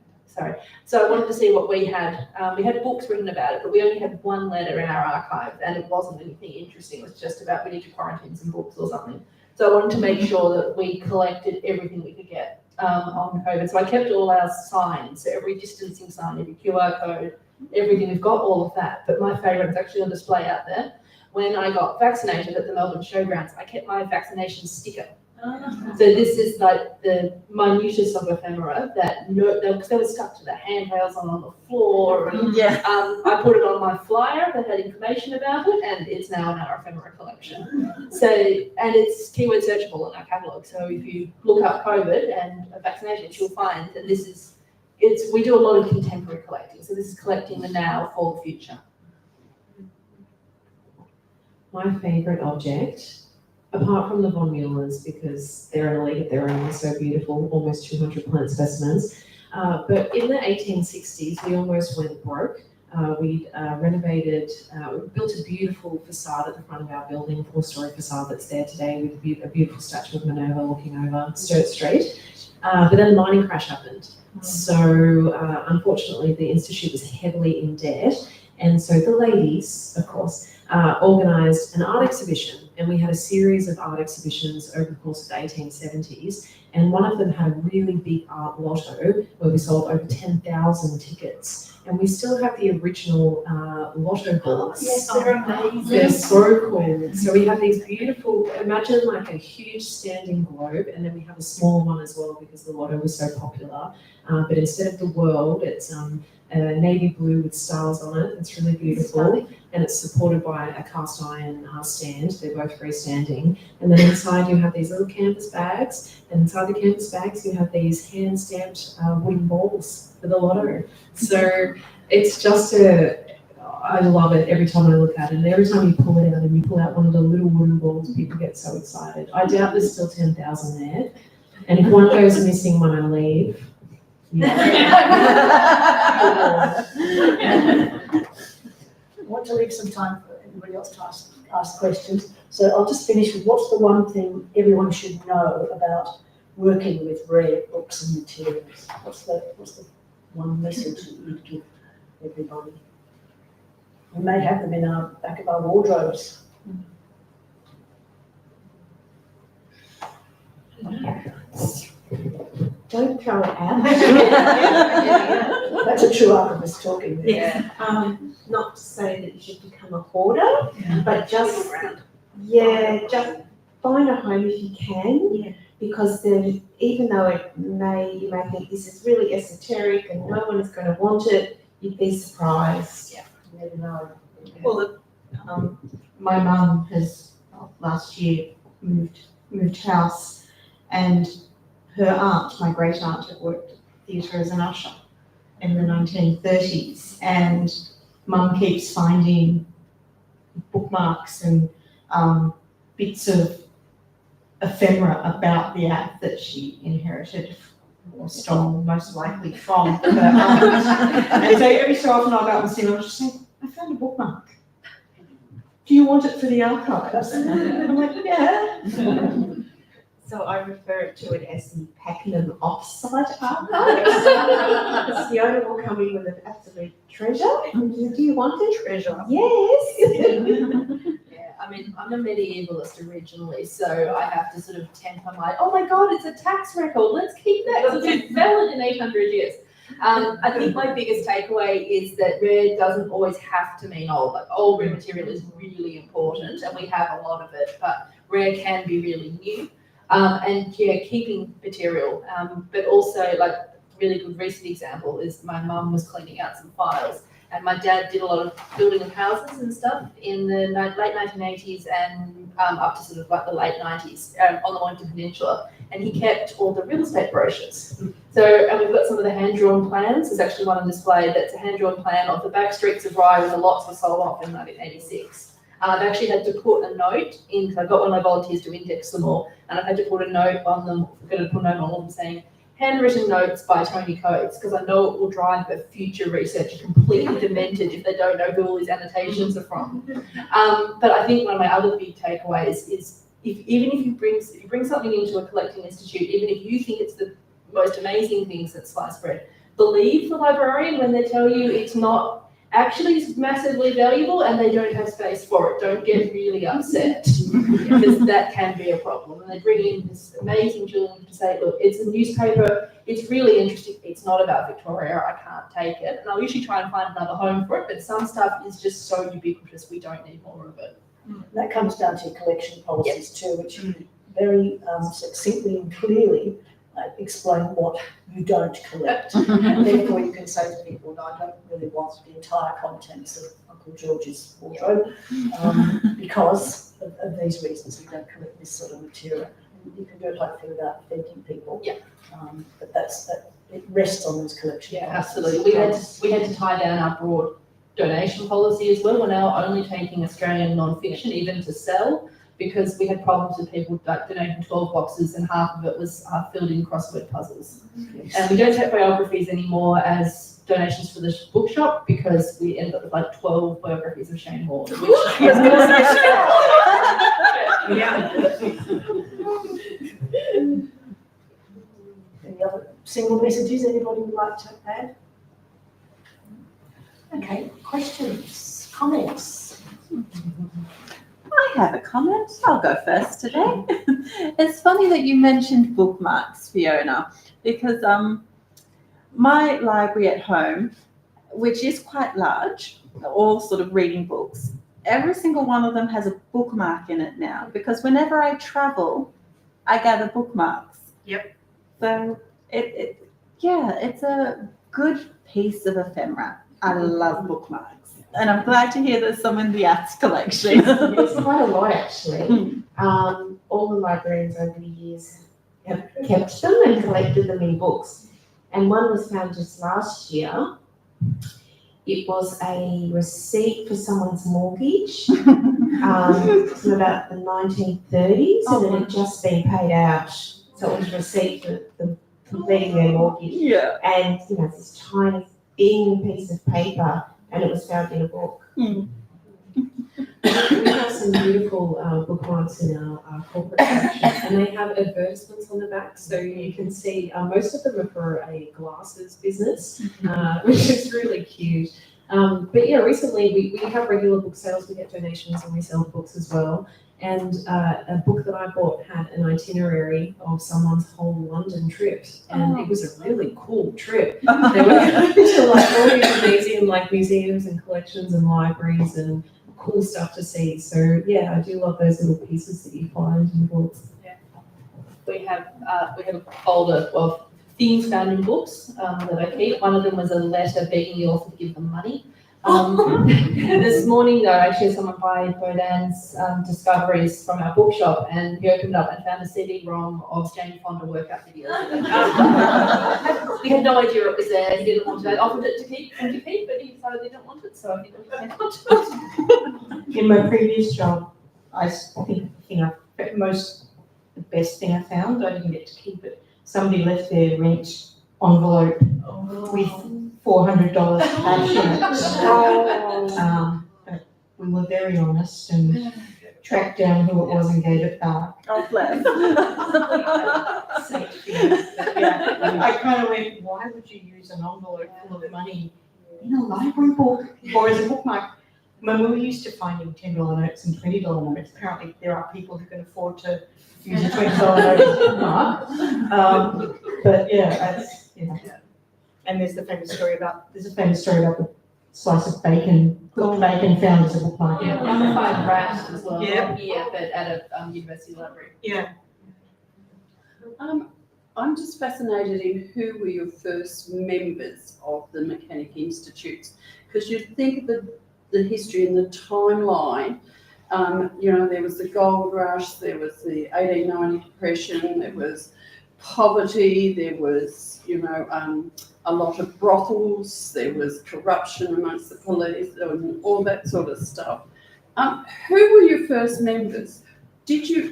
So I wanted to see what we had. We had books written about it, but we only had one letter in our archive, and it wasn't anything interesting. It was just about we need to quarantine some books or something. So I wanted to make sure that we collected everything we could get on COVID. So I kept all our signs, so every distancing sign, every QR code, everything. We've got all of that. But my favourite is actually on display out there. When I got vaccinated at the Melbourne Showgrounds, I kept my vaccination sticker So this is like the minutest of ephemera that they were stuck to the handrails on the floor. And, Yeah. I put it on my flyer that had information about it, and it's now in our ephemera collection. So, and it's keyword searchable in our catalogue. So if you look up COVID and vaccinations, you'll find that we do a lot of contemporary collecting. So this is collecting the now for the future. My favourite object, apart from the von Muellers, because they're an elite of their own, they're so beautiful, almost 200 plant specimens. But in the 1860s, we almost went broke. We renovated, we built a beautiful facade at the front of our building, 4-story facade that's there today with a beautiful statue of Minerva looking over Sturt Street. But then the mining crash happened. So unfortunately, the Institute was heavily in debt. And so the ladies, of course, organised an art exhibition, and we had a series of art exhibitions over the course of the 1870s, and one of them had a really big art lotto where we sold over 10,000 tickets, and we still have the original lotto boards. Yes, they're amazing. They're so cool. So we have these beautiful, imagine like a huge standing globe, and then we have a small one as well because the lotto was so popular, but instead of the world, it's navy blue with stars on it. It's really beautiful, and it's supported by a cast iron stand. They're both freestanding, and then inside you have these little canvas bags, and inside the canvas bags you have these hand stamped wooden balls for the lotto. So it's just I love it every time I look at it, and every time you pull it out and you pull out one of the little wooden balls, people get so excited. I doubt there's still 10,000 there, and if one goes missing when I leave, I want to leave some time for everybody else to ask questions. So I'll just finish with what's the one thing everyone should know about working with rare books and materials? What's the one message that you'd give everybody? We may have them in our back of our wardrobes. Don't throw it out. That's a true archivist talking there. Yeah. Not to say that you should become a hoarder, but just just find a home if you can. Yeah. Because then, even though you may think this is really esoteric and no one is going to want it, you'd be surprised. You never know. Well, my mum has last year moved house, and her aunt, my great aunt, had worked at theatre as an usher in the 1930s, and mum keeps finding bookmarks and bits of ephemera about the act that she inherited or stole, most likely from her aunt. And so every so often I'll go up and see her, and she'll say, I found a bookmark. Do you want it for the archives? I'm like, yeah. So I refer to it as the Pakenham offsite archives. The owner will come in with an absolute treasure. Do you want it? Treasure. Yes. Yeah, I mean, I'm a medievalist originally, so I have to sort of temper oh my God, it's a tax record, let's keep that because it's valid in 800 years. I think my biggest takeaway is that rare doesn't always have to mean old. Like old rare material is really important, and we have a lot of it, but rare can be really new. And keeping material, but also like really good recent example is my mum was cleaning out some files, and my dad did a lot of building of houses and stuff in the late 1980s and up to sort of like the late 90s on the Wellington Peninsula, and he kept all the real estate brochures. So, and we've got some of the hand-drawn plans. There's actually one on display that's a hand-drawn plan of the back streets of Rye when the lots were sold off in 1986. I've actually had to put a note in, because I've got one of my volunteers to index them all, and I've had to put a note on them, I'm going to put a note on all of them saying, handwritten notes by Tony Coates, because I know it will drive the future researcher completely demented if they don't know who all these annotations are from. But I think one of my other big takeaways is, even if you bring something into a collecting institute, even if you think it's the most amazing thing since sliced bread, believe the librarian when they tell you it's not. Actually, it's massively valuable and they don't have space for it. Don't get really upset because that can be a problem. And they bring in this amazing Julian to say, look, it's a newspaper, it's really interesting. It's not about Victoria, I can't take it. And I'll usually try and find another home for it, but some stuff is just so ubiquitous, we don't need more of it. That comes down to your collection policies too, which very succinctly and clearly explain what you don't collect. And therefore you can say to people, no, I don't really want the entire contents of Uncle George's wardrobe because of these reasons. We don't collect this sort of material. You can do it hopefully without offending people. Yeah. But it rests on those collection Yeah, policies. absolutely. We had to tie down our broad donation policy as well. We're now only taking Australian non-fiction, even to sell, because we had problems with people donating 12 boxes and half of it was filled in crossword puzzles. And we don't take biographies anymore as donations for the bookshop because we ended up with like 12 biographies of Shane Hall, which Any other single messages anybody would like to add? Okay, questions, comments? I have a comment. I'll go first today. It's funny that you mentioned bookmarks, Fiona, because my library at home, which is quite large, all sort of reading books, every single one of them has a bookmark in it now, because whenever I travel, I gather bookmarks. Yep. So it's a good piece of ephemera. I love bookmarks. And I'm glad to hear there's some in the arts collection. There's quite a lot actually. All the librarians over the years have kept them and collected them in books. And one was found just last year. It was a receipt for someone's mortgage from about the 1930s, and it had just been paid out. So it was a receipt for them completing their mortgage. Yeah. And this tiny thin piece of paper, and it was found in a book. We have some beautiful bookmarks in our corporate section, and they have advertisements on the back, so you can see most of them are for a glasses business, which is really cute. But yeah, recently we have regular book sales, we get donations and we sell books as well. And a book that I bought had an itinerary of someone's whole London trip, and it was a really cool trip. They were going to like all these amazing museums and collections and libraries and cool stuff to see. So yeah, I do love those little pieces that you find in books. Yeah. We have a folder of themes found in books that I keep. One of them was a letter begging the author to give them money. This morning, though, I actually had someone buy Bodan's Discoveries from our bookshop, and he opened up and found a CD-ROM of Jane Fonda workout videos. We had no idea it was there. He didn't want it. I offered it to keep, but he decided he didn't want it, so I think we can't want it. In my previous job, I think the best thing I found, I didn't get to keep it. Somebody left their rent envelope with $400 cash in it. But we were very honest and tracked down who it was and gave it back. Oh, bless. I kind of went, why would you use an envelope full of money in a library book or as a bookmark? When we were used to finding $10 notes and $20 notes, apparently there are people who can afford to use a $20 note as a bookmark. But yeah, that's, And there's a famous story about the slice of bacon, cooked bacon found as a bookmark. Yeah, mummified rat as well. Yeah. Yeah, but at a university library. yeah. I'm just fascinated in who were your first members of the Mechanic Institutes, because you think of the history and the timeline. There was the gold rush, there was the 1890 depression, there was poverty, there was, a lot of brothels, there was corruption amongst the police and all that sort of stuff. Who were your first members?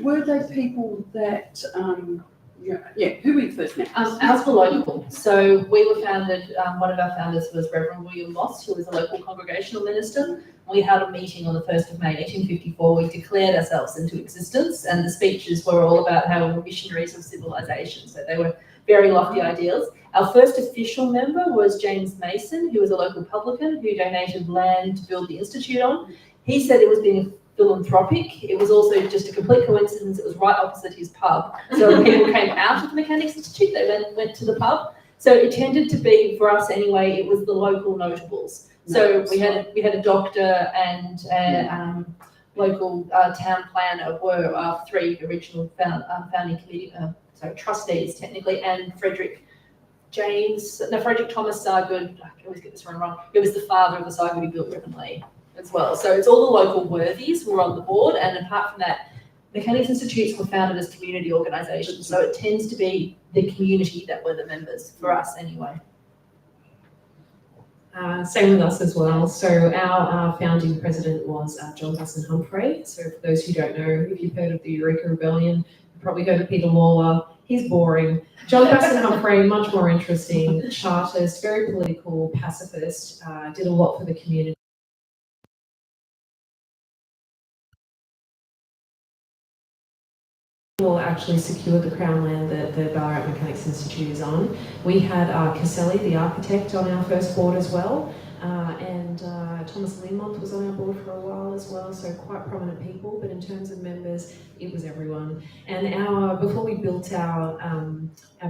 Were they people that, who were your first members? Ours were local. So we were founded, one of our founders was Reverend William Moss, who was a local congregational minister. We held a meeting on the 1st of May 1854. We declared ourselves into existence, and the speeches were all about how we were missionaries of civilization. So they were very lofty ideals. Our first official member was James Mason, who was a local publican who donated land to build the institute on. He said it was being philanthropic. It was also just a complete coincidence. It was right opposite his pub. So when people came out of the Mechanics Institute, they went to the pub. So it tended to be, for us anyway, it was the local notables. So we had a doctor and local town planner were our three original founding committee, trustees technically, and Frederick Thomas Sargood, I always get this wrong, he was the father of the Sargood who built Ribbon as well. So it's all the local worthies who were on the board, and apart from that, Mechanics Institutes were founded as community organisations, so it tends to be the community that were the members, for us anyway. Same with us as well. So our founding president was John Dustin Humphrey. So for those who don't know, if you've heard of the Eureka Rebellion, you've probably heard of Peter Lawler. He's boring. John Dustin Humphrey, much more interesting, chartist, very political, pacifist, did a lot for the community. Will actually secure the Crown land that the Ballaarat Mechanics Institute is on. We had Caselli, the architect, on our first board as well, and Thomas Limont was on our board for a while as well, so quite prominent people, but in terms of members, it was everyone. And before we built our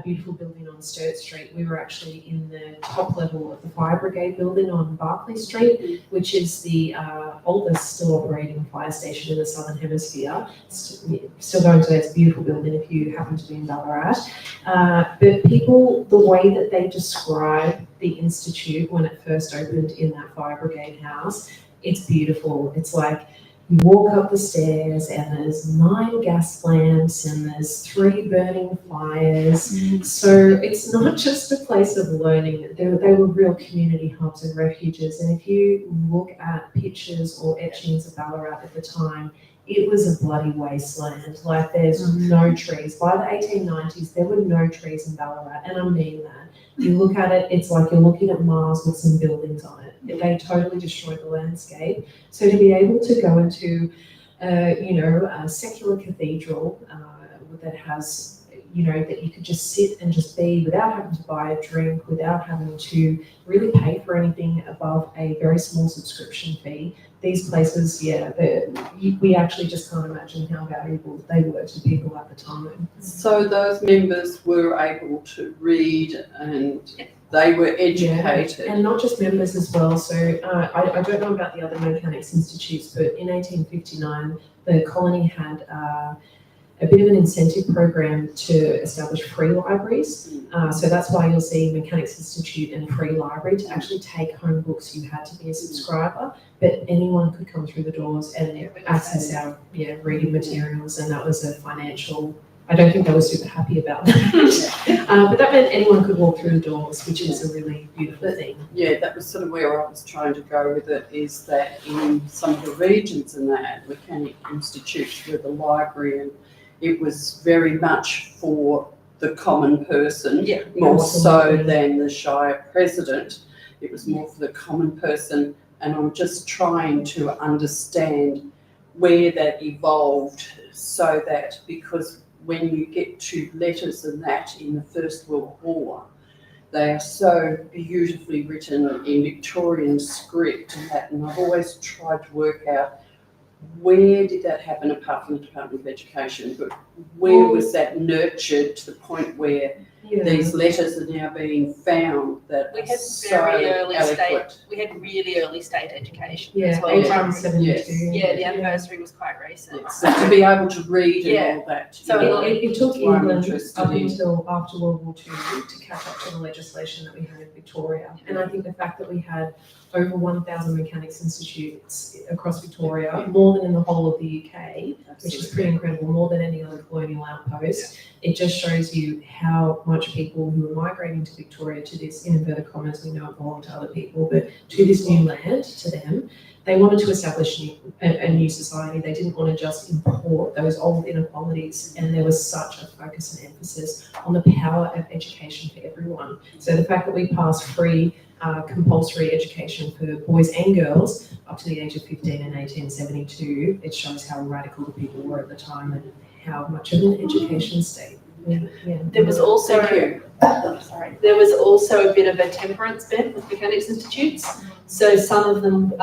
beautiful building on Sturt Street, we were actually in the top level of the Fire Brigade building on Barclay Street, which is the oldest still operating fire station in the Southern Hemisphere. Still going today, it's a beautiful building if you happen to be in Ballarat. But people, the way that they describe the Institute when it first opened in that Fire Brigade house, it's beautiful. It's like you walk up the stairs and there's 9 gas lamps and there's 3 burning fires. So it's not just a place of learning. They were real community hubs and refuges. And if you look at pictures or etchings of Ballarat at the time, it was a bloody wasteland. Like there's no trees. By the 1890s, there were no trees in Ballarat, and I mean that. You look at it, it's like you're looking at Mars with some buildings on it. They totally destroyed the landscape. So to be able to go into, a secular cathedral that has, that you could just sit and just be without having to buy a drink, without having to really pay for anything above a very small subscription fee. These places, we actually just can't imagine how valuable they were to people at the time. So those members were able to read and they were educated. Yeah, and not just members as well. So I don't know about the other mechanics institutes, but in 1859, the colony had a bit of an incentive program to establish free libraries. So that's why you'll see Mechanics Institute and free library. To actually take home books, you had to be a subscriber, but anyone could come through the doors and access our reading materials, and that was a financial, I don't think they were super happy about that. But that meant anyone could walk through the doors, which is a really beautiful thing. Yeah, that was sort of where I was trying to go with it, is that in some of the regions in that Mechanic Institutes were the library, and it was very much for the common person, more so than the Shire president. It was more for the common person, and I'm just trying to understand where that evolved, so that, because when you get to letters and that in the First World War, they are so beautifully written in Victorian script and that, and I've always tried to work out where did that happen apart from the Department of Education, but where was that nurtured to the point where these letters are now being found that we had so very early eloquent. state. We had really early state education. Yeah, as well. 1872. Yeah, the anniversary was quite recent. So to be able to read and all that. So it took That's what I'm England interested up in. until after World War II to catch up to the legislation that we had in Victoria. And I think the fact that we had over 1,000 mechanics institutes across Victoria, more than in the whole of the UK, which is pretty incredible, more than any other colonial outpost. It just shows you how much people who are migrating to Victoria, to this, in inverted commas, we know it belonged to other people, but to this new land, to them, they wanted to establish a new society. They didn't want to just import those old inequalities, and there was such a focus and emphasis on the power of education for everyone. So the fact that we passed free compulsory education for boys and girls up to the age of 15 in 1872, it shows how radical the people were at the time and how much of an education state. There was also there was also a bit of a temperance bent with mechanics institutes. So some of them,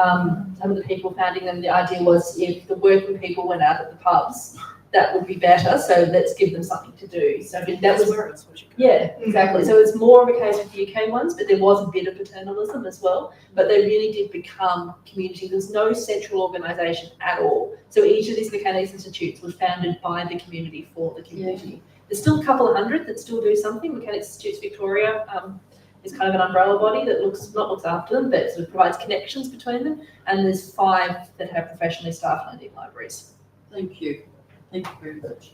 some of the people founding them, the idea was if the working people went out at the pubs, that would be better, so let's give them something to do. So I mean, that was where it's what you yeah, exactly. So it's more of a case with the UK ones, but there was a bit of paternalism as well. But they really did become community. There's no central organisation at all. So each of these mechanics institutes was founded by the community for the community. There's still a couple of hundred that still do something. Mechanics Institutes Victoria is kind of an umbrella body that looks after them, but sort of provides connections between them. And there's 5 that have professionally staffed lending libraries. Thank you. Thank you very much.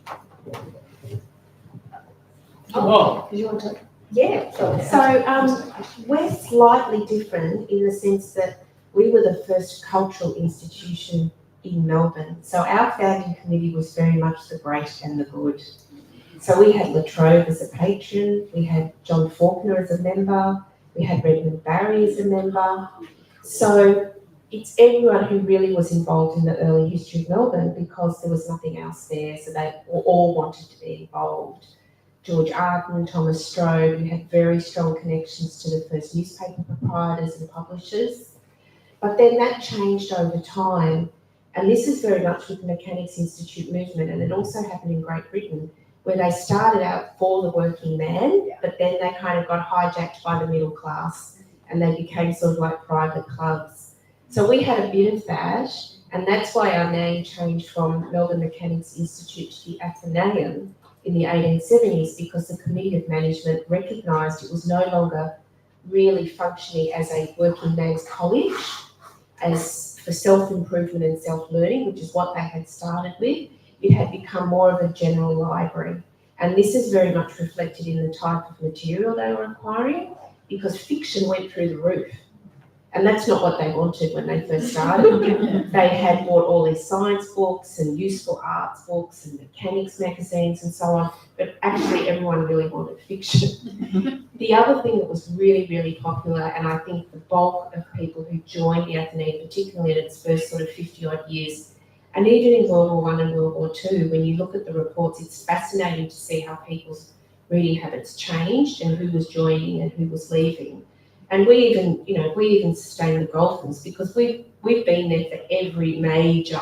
Oh, Did you want to? Yeah, so we're slightly different in the sense that we were the first cultural institution in Melbourne. So our founding committee was very much the great and the good. So we had La Trobe as a patron, we had John Faulkner as a member, we had Redmond Barry as a member. So it's everyone who really was involved in the early history of Melbourne because there was nothing else there, so they all wanted to be involved. George Arden, Thomas Strode, we had very strong connections to the first newspaper proprietors and publishers. But then that changed over time, and this is very much with the Mechanics Institute movement, and it also happened in Great Britain, where they started out for the working man, but then they kind of got hijacked by the middle class, and they became sort of like private clubs. So we had a bit of that, and that's why our name changed from Melbourne Mechanics Institute to the Athenaeum in the 1870s, because the Committee of Management recognised it was no longer really functioning as a working man's college, as for self-improvement and self-learning, which is what they had started with. It had become more of a general library. And this is very much reflected in the type of material they were acquiring, because fiction went through the roof. And that's not what they wanted when they first started. They had bought all these science books and useful arts books and mechanics magazines and so on, but actually everyone really wanted fiction. The other thing that was really, really popular, and I think the bulk of people who joined the Athenaeum, particularly in its first sort of 50-odd years, and even in World War I and World War II, when you look at the reports, it's fascinating to see how people's reading habits changed and who was joining and who was leaving. And we even sustained the Golfers because we've been there for every major,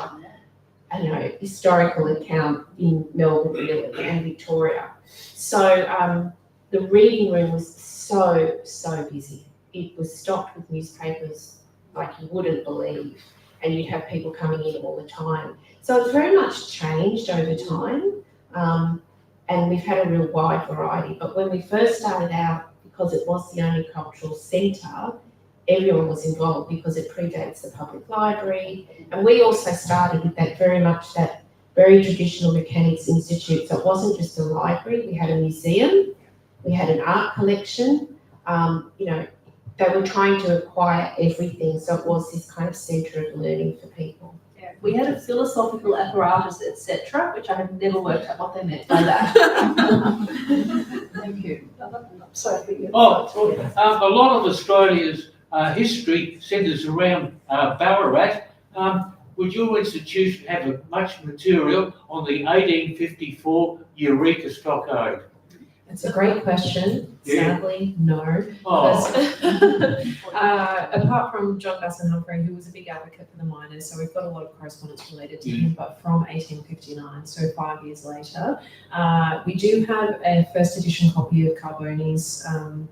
historical account in Melbourne really, and Victoria. So the reading room was so busy. It was stocked with newspapers like you wouldn't believe, and you'd have people coming in all the time. So it's very much changed over time, and we've had a real wide variety. But when we first started out, because it was the only cultural centre, everyone was involved because it predates the public library. And we also started with that very traditional Mechanics Institute. So it wasn't just a library, we had a museum, we had an art collection. They were trying to acquire everything. So it was this kind of centre of learning for people. Yeah, we had a philosophical apparatus, etc., which I have never worked out what they meant by that. Thank you. Sorry, a lot of Australia's history centres around Ballarat. Would your institution have much material on the 1854 Eureka Stockade? It's a great question. Yeah. Sadly, no. Oh, Apart from John Gusson Humphrey, who was a big advocate for the miners, so we've got a lot of correspondence related to him, but from 1859, so 5 years later. We do have a first edition copy of Carboni's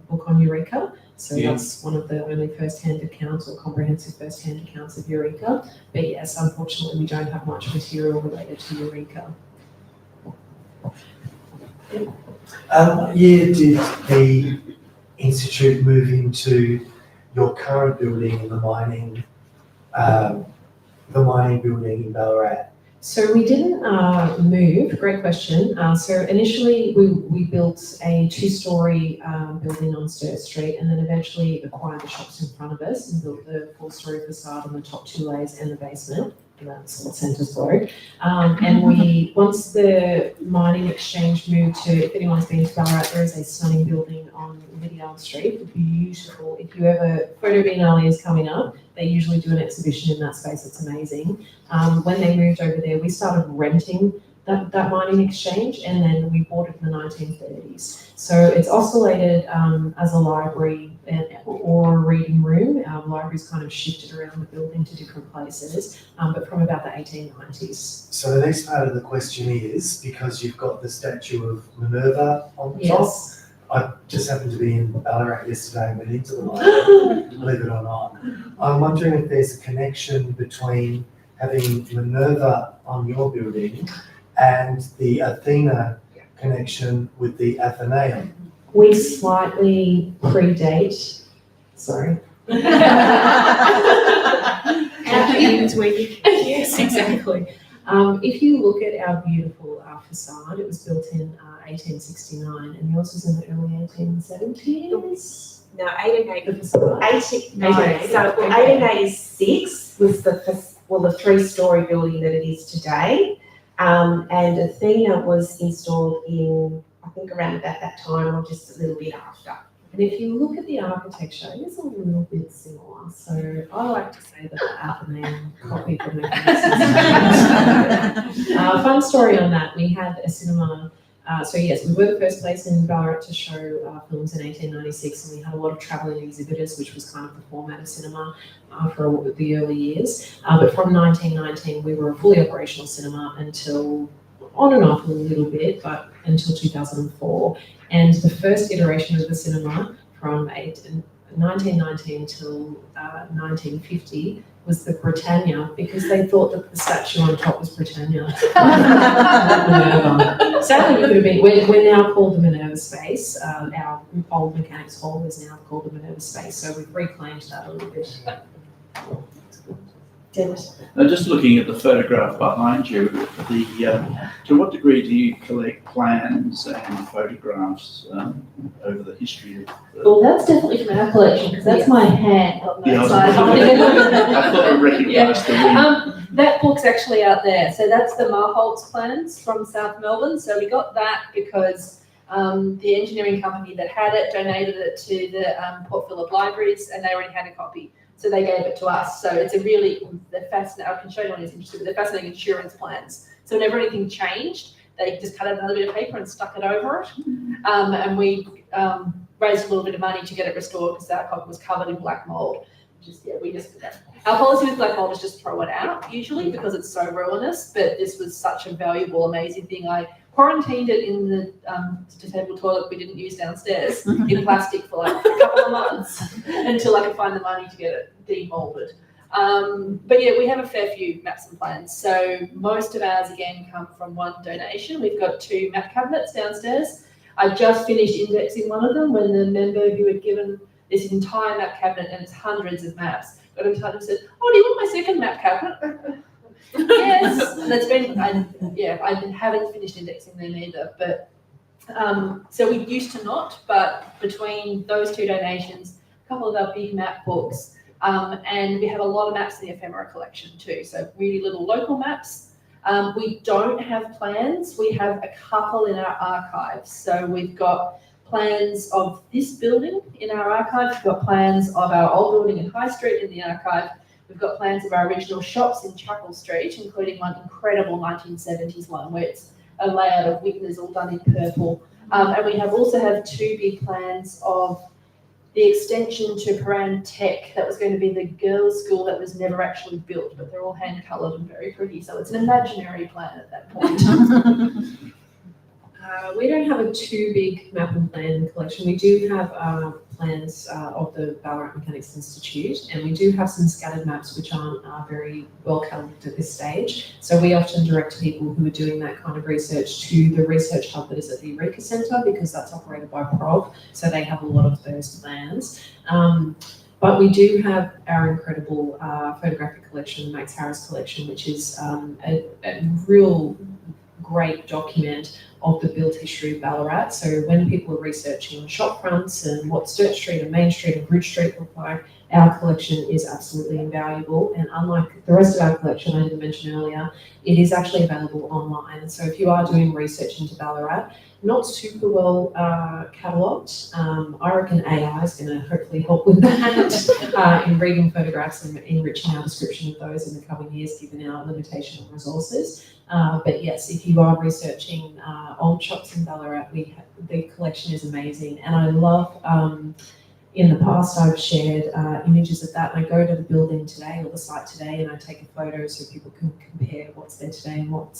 book on Eureka, so that's one of the only first-hand accounts or comprehensive first-hand accounts of Eureka. But yes, unfortunately, we don't have much material related to Eureka. Year did the Institute move into your current building, the mining building in Ballarat? So we didn't move, great question. So initially we built a 2-storey building on Sturt Street, and then eventually acquired the shops in front of us and built the 4-storey facade on the top 2 layers and the basement. And that's what centres were. And once the mining exchange moved to, if anyone's been to Ballaarat, there is a stunning building on Vidyard Street, beautiful. If you ever, Photo Biennale is coming up, they usually do an exhibition in that space, it's amazing. When they moved over there, we started renting that mining exchange, and then we bought it in the 1930s. So it's oscillated as a library or a reading room. Our library's kind of shifted around the building to different places, but from about the 1890s. So the next part of the question is, because you've got the statue of Minerva on the top, Yes. I just happened to be in Ballarat yesterday and went into the library, believe it or not. I'm wondering if there's a connection between having Minerva on your building and the Athena connection with the Athenaeum. We slightly predate, sorry. Yes, exactly. If you look at our beautiful facade, it was built in 1869, and yours was in the early 1870s. No, 1880. The facade. 1880. So 1886 was the three-story building that it is today. And Athena was installed in, I think, around about that time or just a little bit after. And if you look at the architecture, it is a little bit similar. So I like to say that the Athenaeum copied the Mechanics Institute. Fun story on that, we had a cinema. So yes, we were the first place in Ballarat to show films in 1896, and we had a lot of travelling exhibitors, which was kind of the format of cinema for the early years. But from 1919, we were a fully operational cinema until, on and off a little bit, but until 2004. And the first iteration of the cinema from 1919 till 1950 was the Britannia, because they thought that the statue on top was Britannia. Sadly, it could have been. We're now called the Minerva Space. Our old mechanics hall is now called the Minerva Space, so we've reclaimed that a little bit. Dennis? Just looking at the photograph behind you, to what degree do you collect plans and photographs over the history of the... Well, that's definitely from our collection, because that's my hand on that Yeah, I side. thought I recognised the ring. That book's actually out there. So that's the Marholtz plans from South Melbourne. So we got that because the engineering company that had it donated it to the Port Phillip Libraries, and they already had a copy. So they gave it to us. So it's a really, they're fascinating. I can show you one who's interested, but they're fascinating insurance plans. So whenever anything changed, they just cut out another bit of paper and stuck it over it. And we raised a little bit of money to get it restored because our copy was covered in black mold. Our policy with black mold is just throw it out usually because it's so ruinous, but this was such a valuable, amazing thing. I quarantined it in the disabled toilet we didn't use downstairs in plastic for like a couple of months until I could find the money to get it demolded. But yeah, we have a fair few maps and plans. So most of ours again come from one donation. We've got 2 map cabinets downstairs. I just finished indexing one of them when the member who had given this entire map cabinet, and it's hundreds of maps, got in touch and said, "Oh, do you want my second map cabinet?" Yes, and it's been, I haven't finished indexing them either, but so we used to not, but between those 2 donations, a couple of our big map books, and we have a lot of maps in the ephemera collection too, so really little local maps. We don't have plans, we have a couple in our archives, so we've got plans of this building in our archive, we've got plans of our old building in High Street in the archive, we've got plans of our original shops in Chuckle Street, including one incredible 1970s one where it's a layout of windows all done in purple. And we also have 2 big plans of the extension to Paran Tech that was going to be the girls' school that was never actually built, but they're all hand-coloured and very pretty. So it's an imaginary plan at that point. We don't have a too big map and plan collection. We do have plans of the Ballaarat Mechanics Institute, and we do have some scattered maps which aren't very well coloured at this stage. So we often direct people who are doing that kind of research to the research hub that is at the Eureka Centre, because that's operated by Prov, so they have a lot of those plans. But we do have our incredible photographic collection, Max Harris collection, which is a real great document of the built history of Ballarat. So when people are researching shop fronts and what Sturt Street and Main Street and Bridge Street look like, our collection is absolutely invaluable. And unlike the rest of our collection I didn't mention earlier, it is actually available online. So if you are doing research into Ballarat, not super well catalogued. I reckon AI is going to hopefully help with that in reading photographs and enriching our description of those in the coming years, given our limitation of resources. But yes, if you are researching old shops in Ballarat, the collection is amazing. And I love, in the past I've shared images of that, and I go to the building today or the site today and I take a photo so people can compare what's there today and what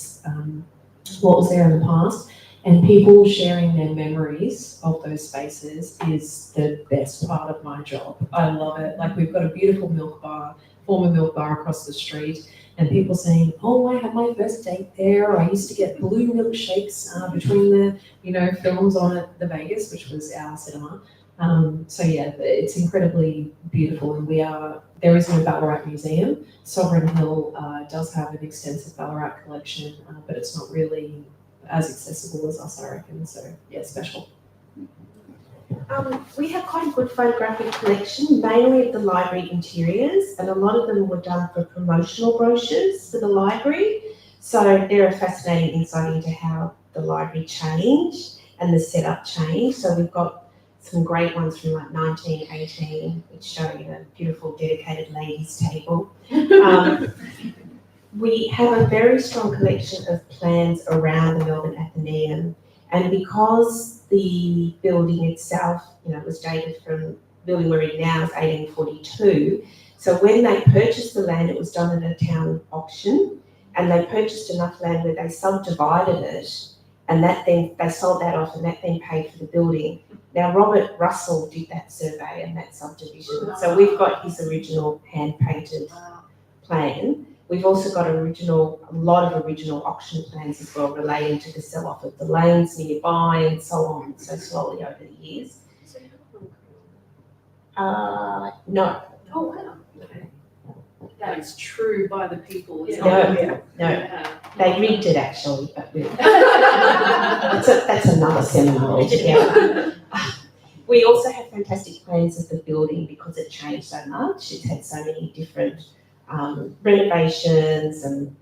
was there in the past. And people sharing their memories of those spaces is the best part of my job. I love it. Like, we've got a beautiful milk bar, former milk bar across the street, and people saying, oh, I had my first date there. I used to get blue milkshakes between the, films on at the Vegas, which was our cinema. So yeah, it's incredibly beautiful, and there is no Ballarat museum. Sovereign Hill does have an extensive Ballarat collection, but it's not really as accessible as us, I reckon. So yeah, special. We have quite a good photographic collection, mainly of the library interiors, and a lot of them were done for promotional brochures for the library. So they're a fascinating insight into how the library changed and the setup changed. So we've got some great ones from like 1918, which show a beautiful dedicated ladies' table. We have a very strong collection of plans around the Melbourne Athenaeum, and because the building itself, was dated from the building we're in now is 1842. So when they purchased the land, it was done at a town auction, and they purchased enough land where they subdivided it, and they sold that off, and that then paid for the building. Now, Robert Russell did that survey and that subdivision, so we've got his original hand-painted plan. We've also got a lot of original auction plans as well, relating to the sell-off of the lanes nearby and so on, so slowly over the years. No. Oh wow. Okay. That is true by the people. No. They rigged it actually, but that's another seminar altogether. We also have fantastic plans of the building because it changed so much. It's had so many different renovations and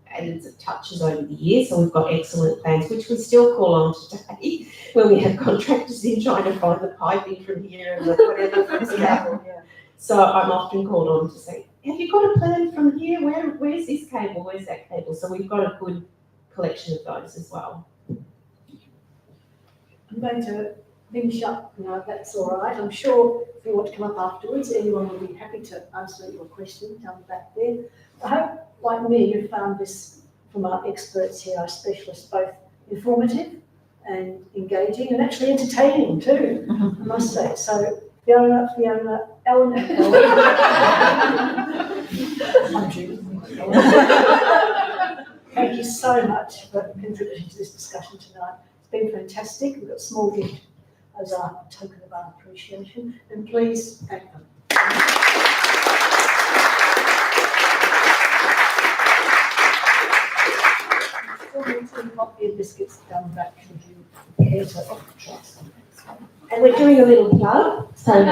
added touches over the years. So we've got excellent plans, which we still call on today when we have contractors in trying to find the piping from here and whatever from the cable. So I'm often called on to say, have you got a plan from here? Where's this cable? Where's that cable? So we've got a good collection of those as well. I'm going to finish up now, if that's all right. I'm sure if you want to come up afterwards, anyone will be happy to answer your question down back there. I hope, like me, you found this from our experts here, our specialists, both informative and engaging and actually entertaining too, I must say. So Fiona, Ellen, I'm Judy. Thank you so much for contributing to this discussion tonight. It's been fantastic. We've got a small gift as a token of our appreciation, and please thank them. Still need some coffee and biscuits down the back. And we're doing a little plug. So